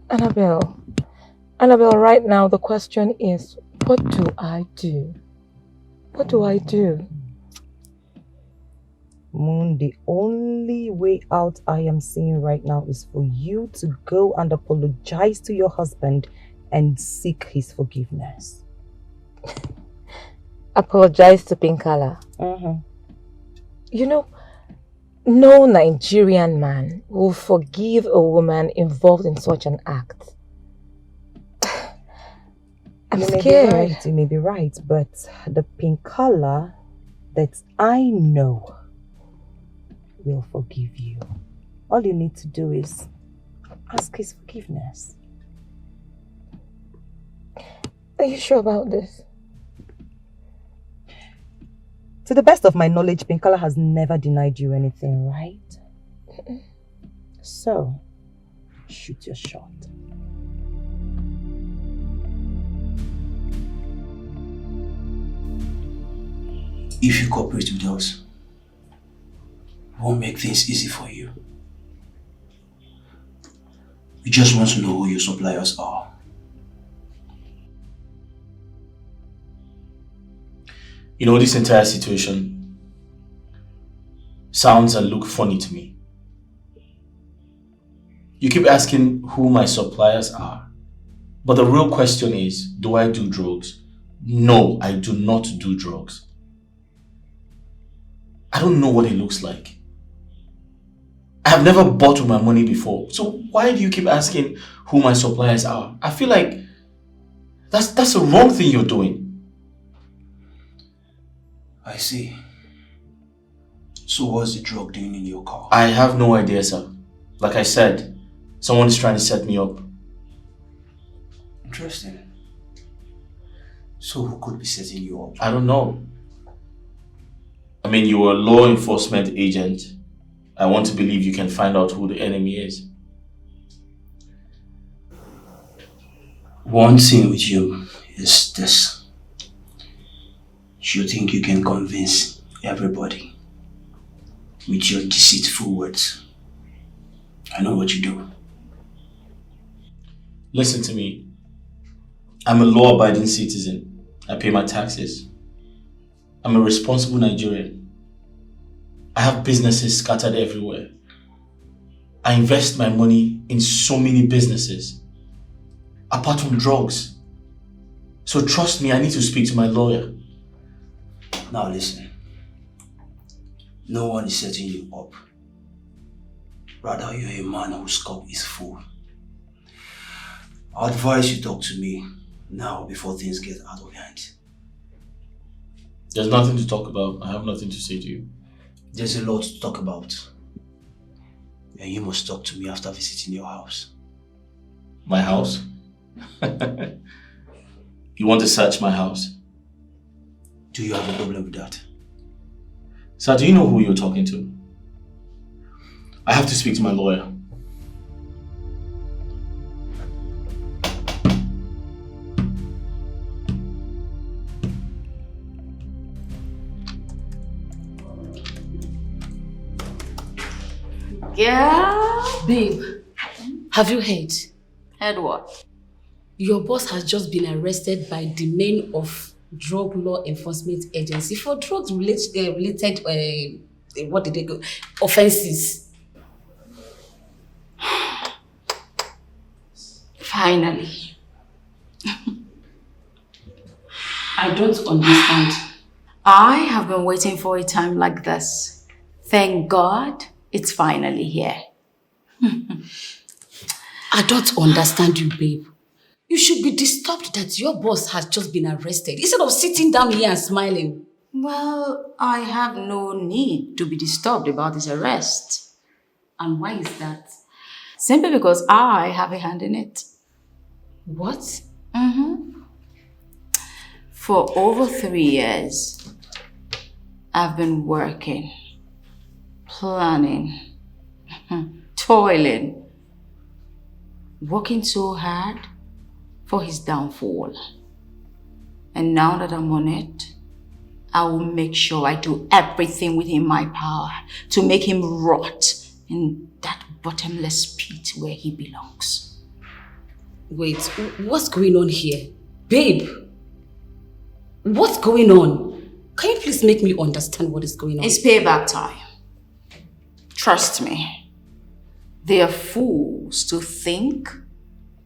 Annabelle, right now the question is, what do I do? What do I do? Moon, the only way out I am seeing right now is for you to go and apologize to your husband and seek his forgiveness. Apologize to Pinkala? You know, no Nigerian man will forgive a woman involved in such an act. I'm scared. You may be right, but the Pinkala that I know will forgive you. All you need to do is ask his forgiveness. Are you sure about this? To the best of my knowledge, Pinkala has never denied you anything, right? So, shoot your shot. If you cooperate with us, we'll make things easy for you. We just want to know who your suppliers are. You know, this entire situation sounds and look funny to me. You keep asking who my suppliers are, but the real question is, do I do drugs? No, I do not do drugs. I don't know what it looks like. I have never bought with my money before, so why do you keep asking who my suppliers are? I feel like that's the wrong thing you're doing. I see. So what's the drug doing in your car? I have no idea, sir. Like I said, someone is trying to set me up. Interesting. So who could be setting you up? I don't know. I mean, you're a law enforcement agent. I want to believe you can find out who the enemy is. One thing with you is this. You think you can convince everybody with your deceitful words. I know what you do. Listen to me. I'm a law-abiding citizen. I pay my taxes. I'm a responsible Nigerian. I have businesses scattered everywhere. I invest my money in so many businesses, apart from drugs. So trust me, I need to speak to my lawyer. Now listen. No one is setting you up. Rather, you're a man whose scope is full. I advise you talk to me now before things get out of hand. There's nothing to talk about. I have nothing to say to you. There's a lot to talk about. And you must talk to me after visiting your house. My house? You want to search my house? Do you have a problem with that? Sir, do you know who you're talking to? I have to speak to my lawyer. Yeah. Babe, have you heard? Heard what? Your boss has just been arrested by the men of Drug Law Enforcement Agency for drugs related what did they go? Offenses. Finally. I don't understand. I have been waiting for a time like this. Thank God it's finally here. I don't understand you, babe. You should be disturbed that your boss has just been arrested instead of sitting down here and smiling. Well, I have no need to be disturbed about his arrest. And why is that? Simply because I have a hand in it. What? For over 3 years, I've been working, planning, toiling, working so hard for his downfall. And now that I'm on it, I will make sure I do everything within my power to make him rot in that bottomless pit where he belongs. Wait, what's going on here? Babe, what's going on? Can you please make me understand what is going on? It's payback time. Trust me. They are fools to think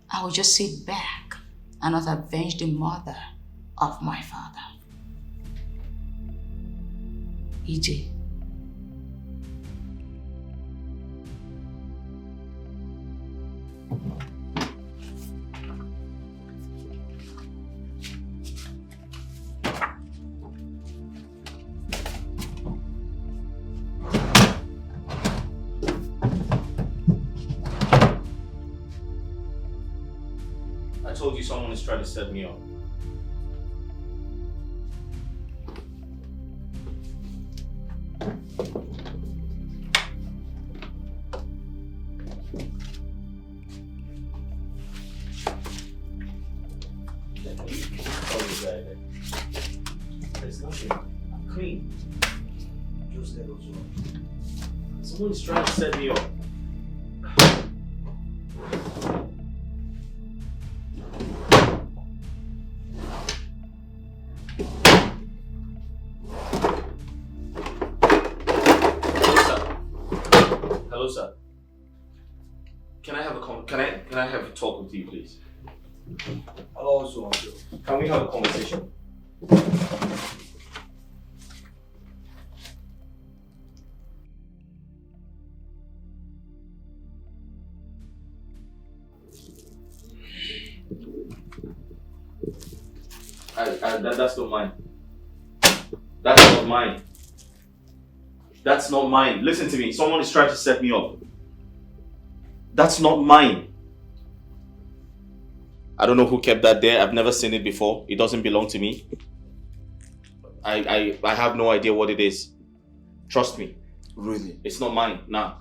I will just sit back and not avenge the mother of my father. EJ. I told you someone is trying to set me up. There's nothing. I'm clean. Just let us go. Someone is trying to set me up. Hello, sir. Can I have a talk with you, please? Hello, sir. Can we have a conversation? That's not mine. That's not mine. That's not mine. Listen to me. Someone is trying to set me up. That's not mine. I don't know who kept that there. I've never seen it before. It doesn't belong to me. I have no idea what it is. Trust me. Really? It's not mine. Nah.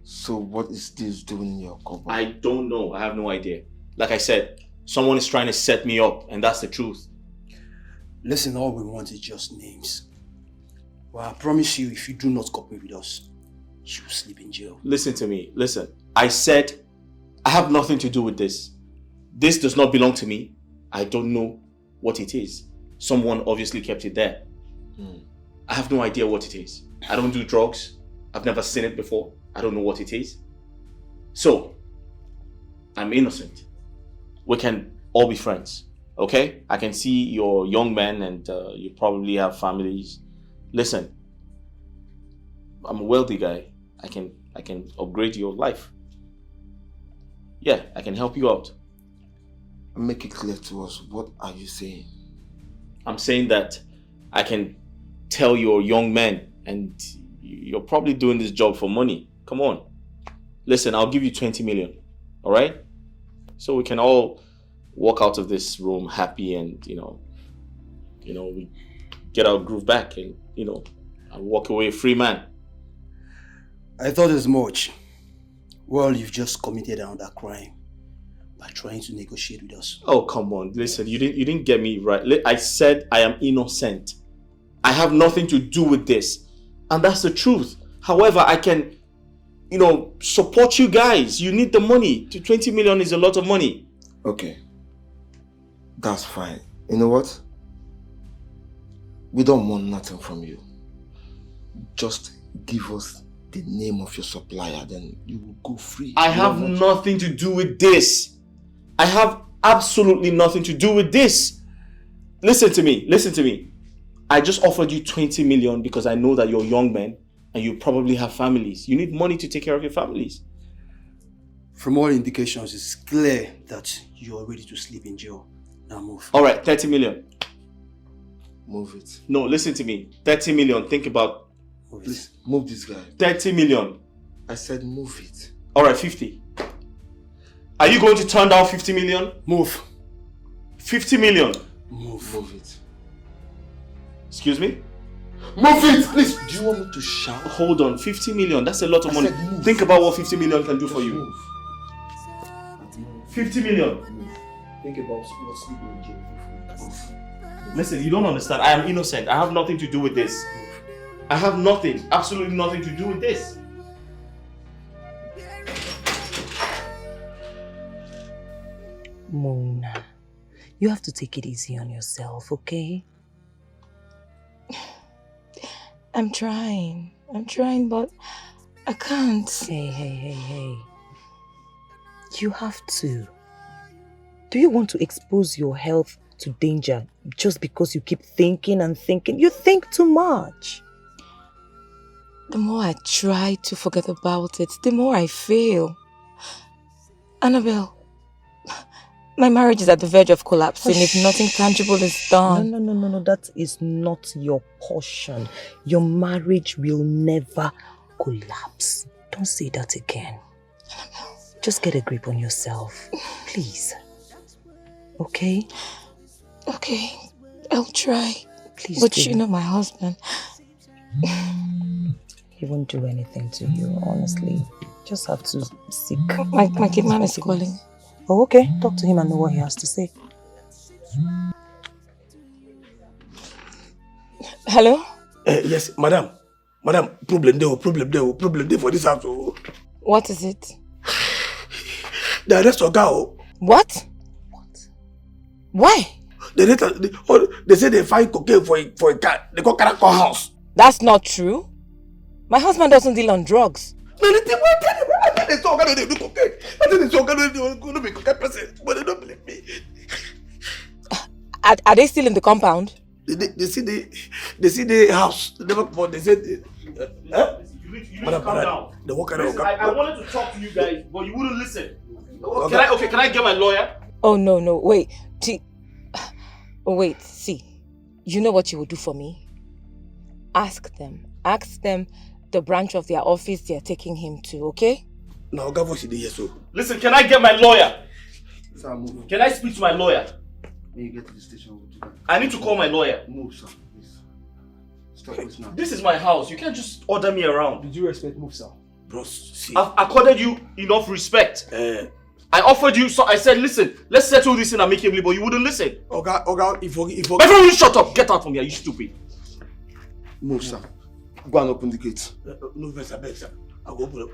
So what is this doing in your cupboard? I don't know. I have no idea. Like I said, someone is trying to set me up, and that's the truth. Listen, all we want is just names. Well, I promise you, if you do not cooperate with us, you will sleep in jail. Listen to me. Listen. I said I have nothing to do with this. This does not belong to me. I don't know what it is. Someone obviously kept it there. I have no idea what it is. I don't do drugs. I've never seen it before. I don't know what it is. So, I'm innocent. We can all be friends. Okay? I can see you're young men and you probably have families. Listen, I'm a wealthy guy. I can upgrade your life. Yeah, I can help you out. Make it clear to us. What are you saying? I'm saying that I can tell you're young men and you're probably doing this job for money. Come on. Listen, I'll give you 20 million. All right? So we can all walk out of this room happy and, we get our groove back and, and walk away a free man. I thought as much. Well, you've just committed another crime by trying to negotiate with us. Oh, come on. Listen, you didn't get me right. I said I am innocent. I have nothing to do with this. And that's the truth. However, I can, support you guys. You need the money. 20 million is a lot of money. Okay. That's fine. You know what? We don't want nothing from you. Just give us the name of your supplier, then you will go free. I have nothing to do with this. I have absolutely nothing to do with this. Listen to me. I just offered you 20 million because I know that you're young men and you probably have families. You need money to take care of your families. From all indications, it's clear that you're ready to sleep in jail. Now move. All right, 30 million. Move it. No, listen to me. 30 million. Think about... Please, move this guy. 30 million. I said move it. All right, 50. Are you going to turn down 50 million? Move. 50 million. Move it. Excuse me? Move it, please. Do you want me to shout? Hold on, 50 million. That's a lot of money. Think about what 50 million can do for you. Move. 50 million. Think about what's sleeping in jail. Listen, you don't understand. I am innocent. I have nothing to do with this. I have nothing, absolutely nothing to do with this. Mona, you have to take it easy on yourself, okay? I'm trying, but I can't. Hey. You have to. Do you want to expose your health to danger just because you keep thinking and thinking? You think too much. The more I try to forget about it, the more I fail. Annabelle, my marriage is at the verge of collapsing if nothing tangible is done. No, that is not your portion. Your marriage will never collapse. Don't say that again. Just get a grip on yourself, please. Okay? Okay, I'll try. Please but you know my husband. He won't do anything to you, honestly. Just have to seek. My kid man is calling. Oh, okay. Talk to him and know what he has to say. Hello? Yes, madam. Madam, problem there for this house. What is it? The arrest of girl. What? Why? They say they find cocaine for a car. They go character house. That's not true. My husband doesn't deal on drugs. Are they still in the compound? They see the house. They said. You need to calm down. Listen, I wanted to talk to you guys, but you wouldn't listen. Can I get my lawyer? Oh no, wait. Wait, see. You know what you will do for me? Ask them the branch of their office they are taking him to, okay? No, yes. Listen, can I get my lawyer? Can I speak to my lawyer? When you get to the station, we'll do that. I need to call my lawyer. Move, sir, please. Stop this now. This is my house. You can't just order me around. Did you respect move, sir? Bro, see. I've accorded you enough respect. I offered you, so I said, listen, let's settle this in amicably, but you wouldn't listen. Okay, if my friend, you shut up. Get out from here, you stupid. Move, sir. Go and open the gate. No, sir. I'll go open it.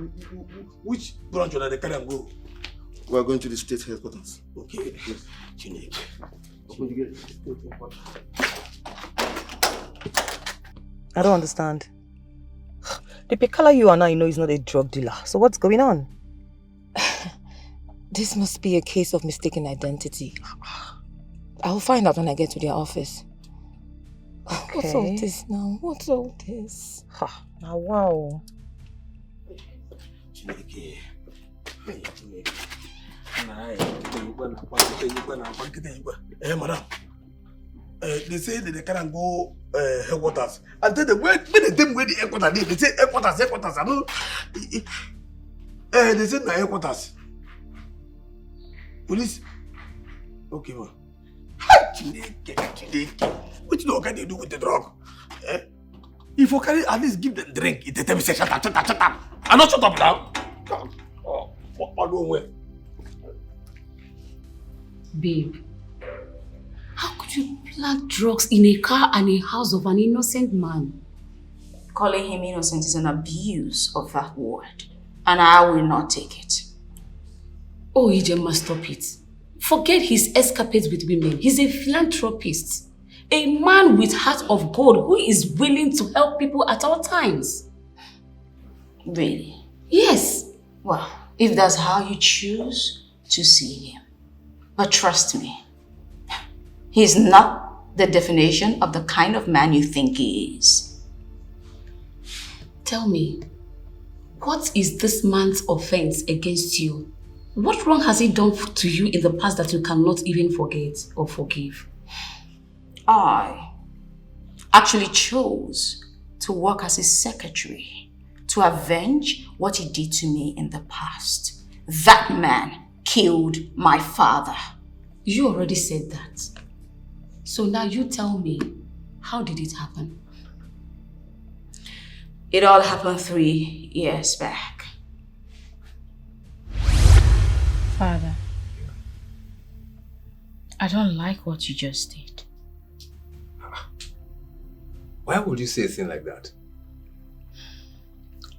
Which branch are they carrying go? We are going to the state headquarters. Okay. Yes. Open the gate. I don't understand. The Pekala you are now, you know, is not a drug dealer. So what's going on? This must be a case of mistaken identity. I'll find out when I get to their office. Okay. What's all this now? What's all this? Now, wow. Madam. They say that they can't go headquarters. And then where the headquarters, they say headquarters. I don't. They say no headquarters. Police. Okay, man. What you know can they do with the drug? If you can at least give them drink, it tell me say shut up. I'm not shut up now. Babe, how could you plant drugs in a car and a house of an innocent man? Calling him innocent is an abuse of that word, and I will not take it. Oh, Ijema, stop it. Forget his escapades with women. He's a philanthropist. A man with heart of gold who is willing to help people at all times. Really? Yes. Well, if that's how you choose to see him. But trust me, he's not the definition of the kind of man you think he is. Tell me, what is this man's offense against you? What wrong has he done to you in the past that you cannot even forget or forgive? I actually chose to work as his secretary to avenge what he did to me in the past. That man killed my father. You already said that. So now you tell me, how did it happen? It all happened 3 years back. Father, I don't like what you just did. Why would you say a thing like that?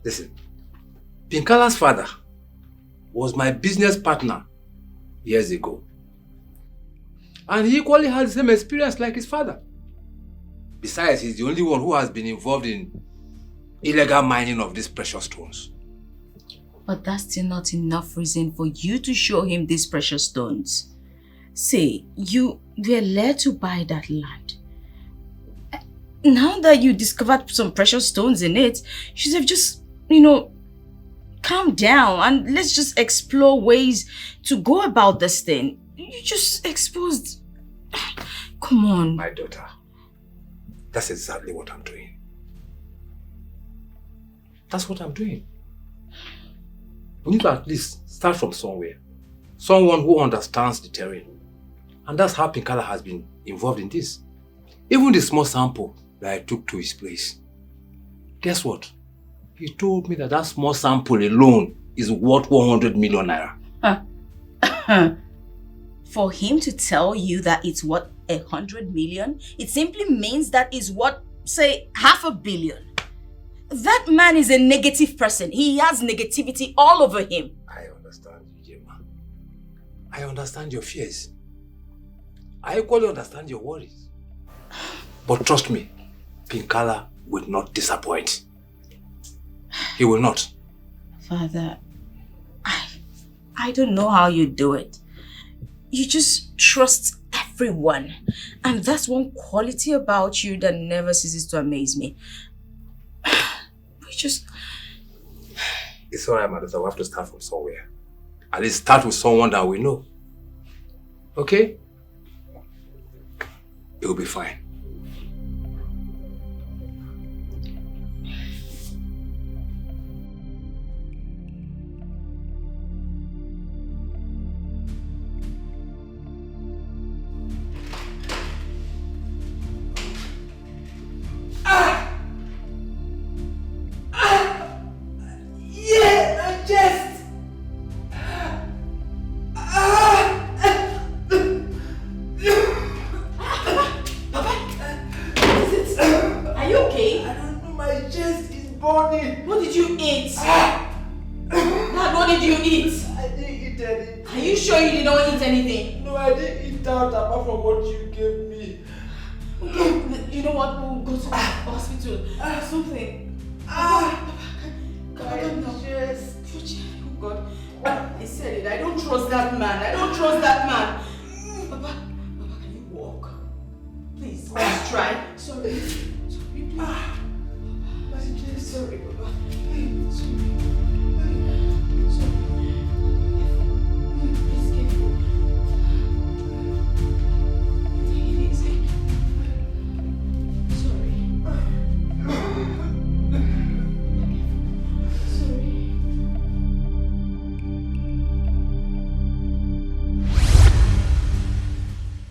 Listen, Pinkala's father was my business partner years ago. And he equally had the same experience like his father. Besides, he's the only one who has been involved in illegal mining of these precious stones. But that's still not enough reason for you to show him these precious stones. Say, you were led to buy that land. Now that you discovered some precious stones in it, you should have just, calm down and let's just explore ways to go about this thing. You just exposed... Come on. My daughter, that's exactly what I'm doing. That's what I'm doing. We need to at least start from somewhere. Someone who understands the terrain. And that's how Pinkala has been involved in this. Even the small sample that I took to his place. Guess what? He told me that that small sample alone is worth 100 million naira. For him to tell you that it's worth 100 million, it simply means that it's worth, say, 500 million. That man is a negative person. He has negativity all over him. I understand you, Gemma. I understand your fears. I equally understand your worries. But trust me, Pinkala will not disappoint. He will not. Father, I don't know how you do it. You just trust everyone. And that's one quality about you that never ceases to amaze me. It's alright, Madonna. We have to start from somewhere. At least start with someone that we know. Okay? It will be fine.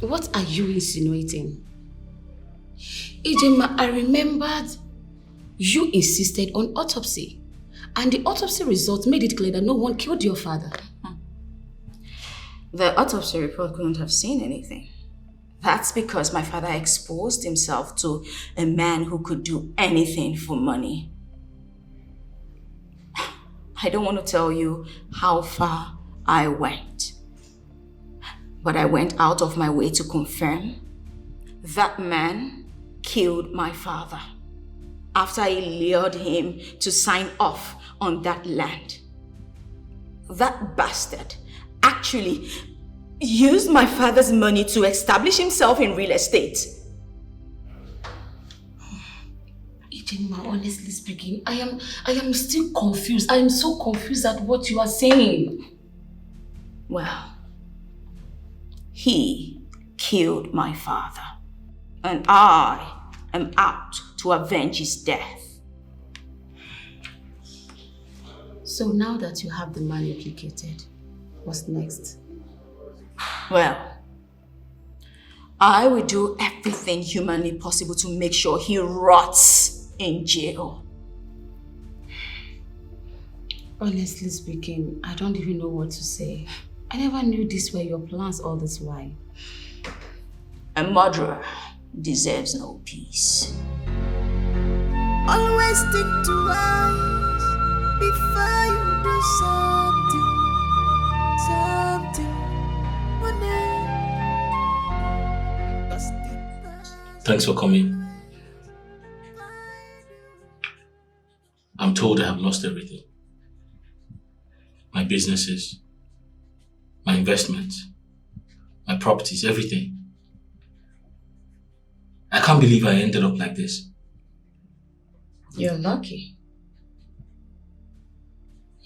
What are you insinuating? Ijema, I remembered you insisted on autopsy. And the autopsy result made it clear that no one killed your father. The autopsy report couldn't have seen anything. That's because my father exposed himself to a man who could do anything for money. I don't want to tell you how far I went. But I went out of my way to confirm that man killed my father after I lured him to sign off on that land. That bastard actually used my father's money to establish himself in real estate. Ijema, honestly speaking, I am still confused. I am so confused at what you are saying. Well, he killed my father, and I am out to avenge his death. So now that you have the man implicated, what's next? Well, I will do everything humanly possible to make sure he rots in jail. Honestly speaking, I don't even know what to say. I never knew these were your plans all this while. A murderer deserves no peace. Always think twice before you do something. Thanks for coming. I'm told I have lost everything. My businesses, my investments, my properties, everything. I can't believe I ended up like this. You're lucky.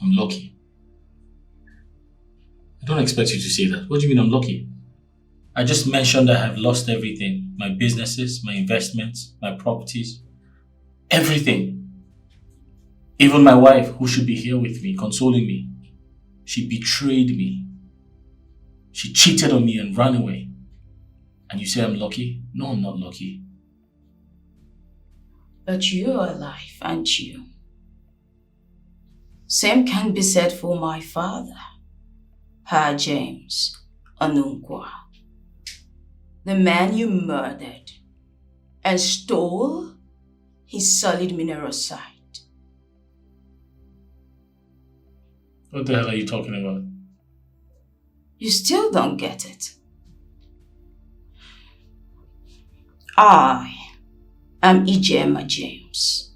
I'm lucky. I don't expect you to say that. What do you mean I'm lucky? I just mentioned I have lost everything. My businesses, my investments, my properties, everything. Even my wife, who should be here with me, consoling me, she betrayed me. She cheated on me and ran away. And you say I'm lucky? No, I'm not lucky. But you're alive, aren't you? Same can be said for my father, Pa James Onunkwa. The man you murdered and stole his solid mineral site. What the hell are you talking about? You still don't get it. I am Ijema James.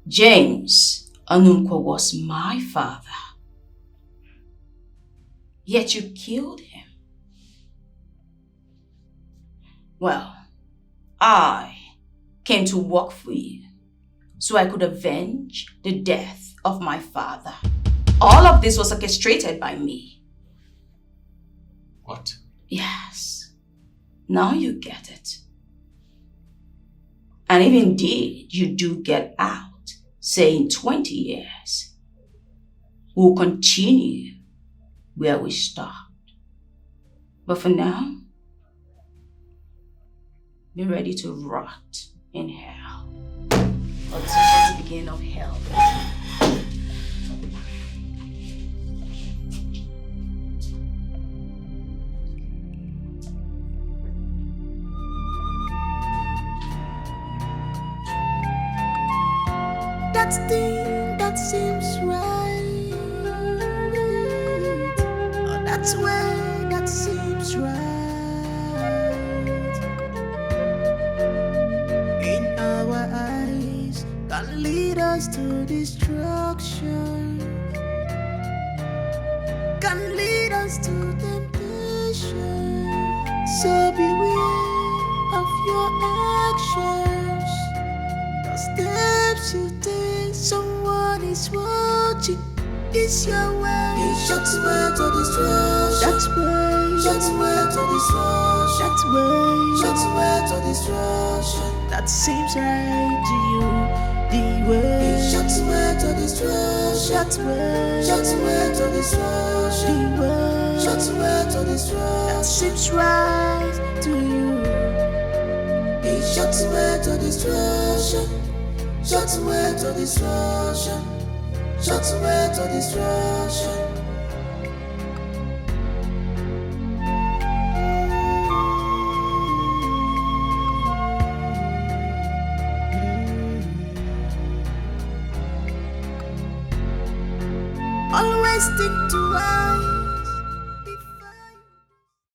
James Onunkwa was my father. Yet you killed him. Well, I came to work for you so I could avenge the death of my father. All of this was orchestrated by me. What? Yes. Now you get it. And if indeed you do get out, say in 20 years, we'll continue where we stopped. But for now, be ready to rot in hell. Or this is the beginning of hell. That thing that seems right, oh, that's way that seems right. In our eyes, can lead us to destruction, can lead us to temptation. So beware of your actions. The steps you take, someone is watching. It's your way. It's your way to destruction. That's way. That's way to destruction. That's way. That's way to destruction. That seems right to you. The way. It's your way to destruction. That's way. That's way to destruction. The way. That's way to destruction. That seems right to you. It's your way to destruction. Shut away to destruction. Shut away to destruction. Always think twice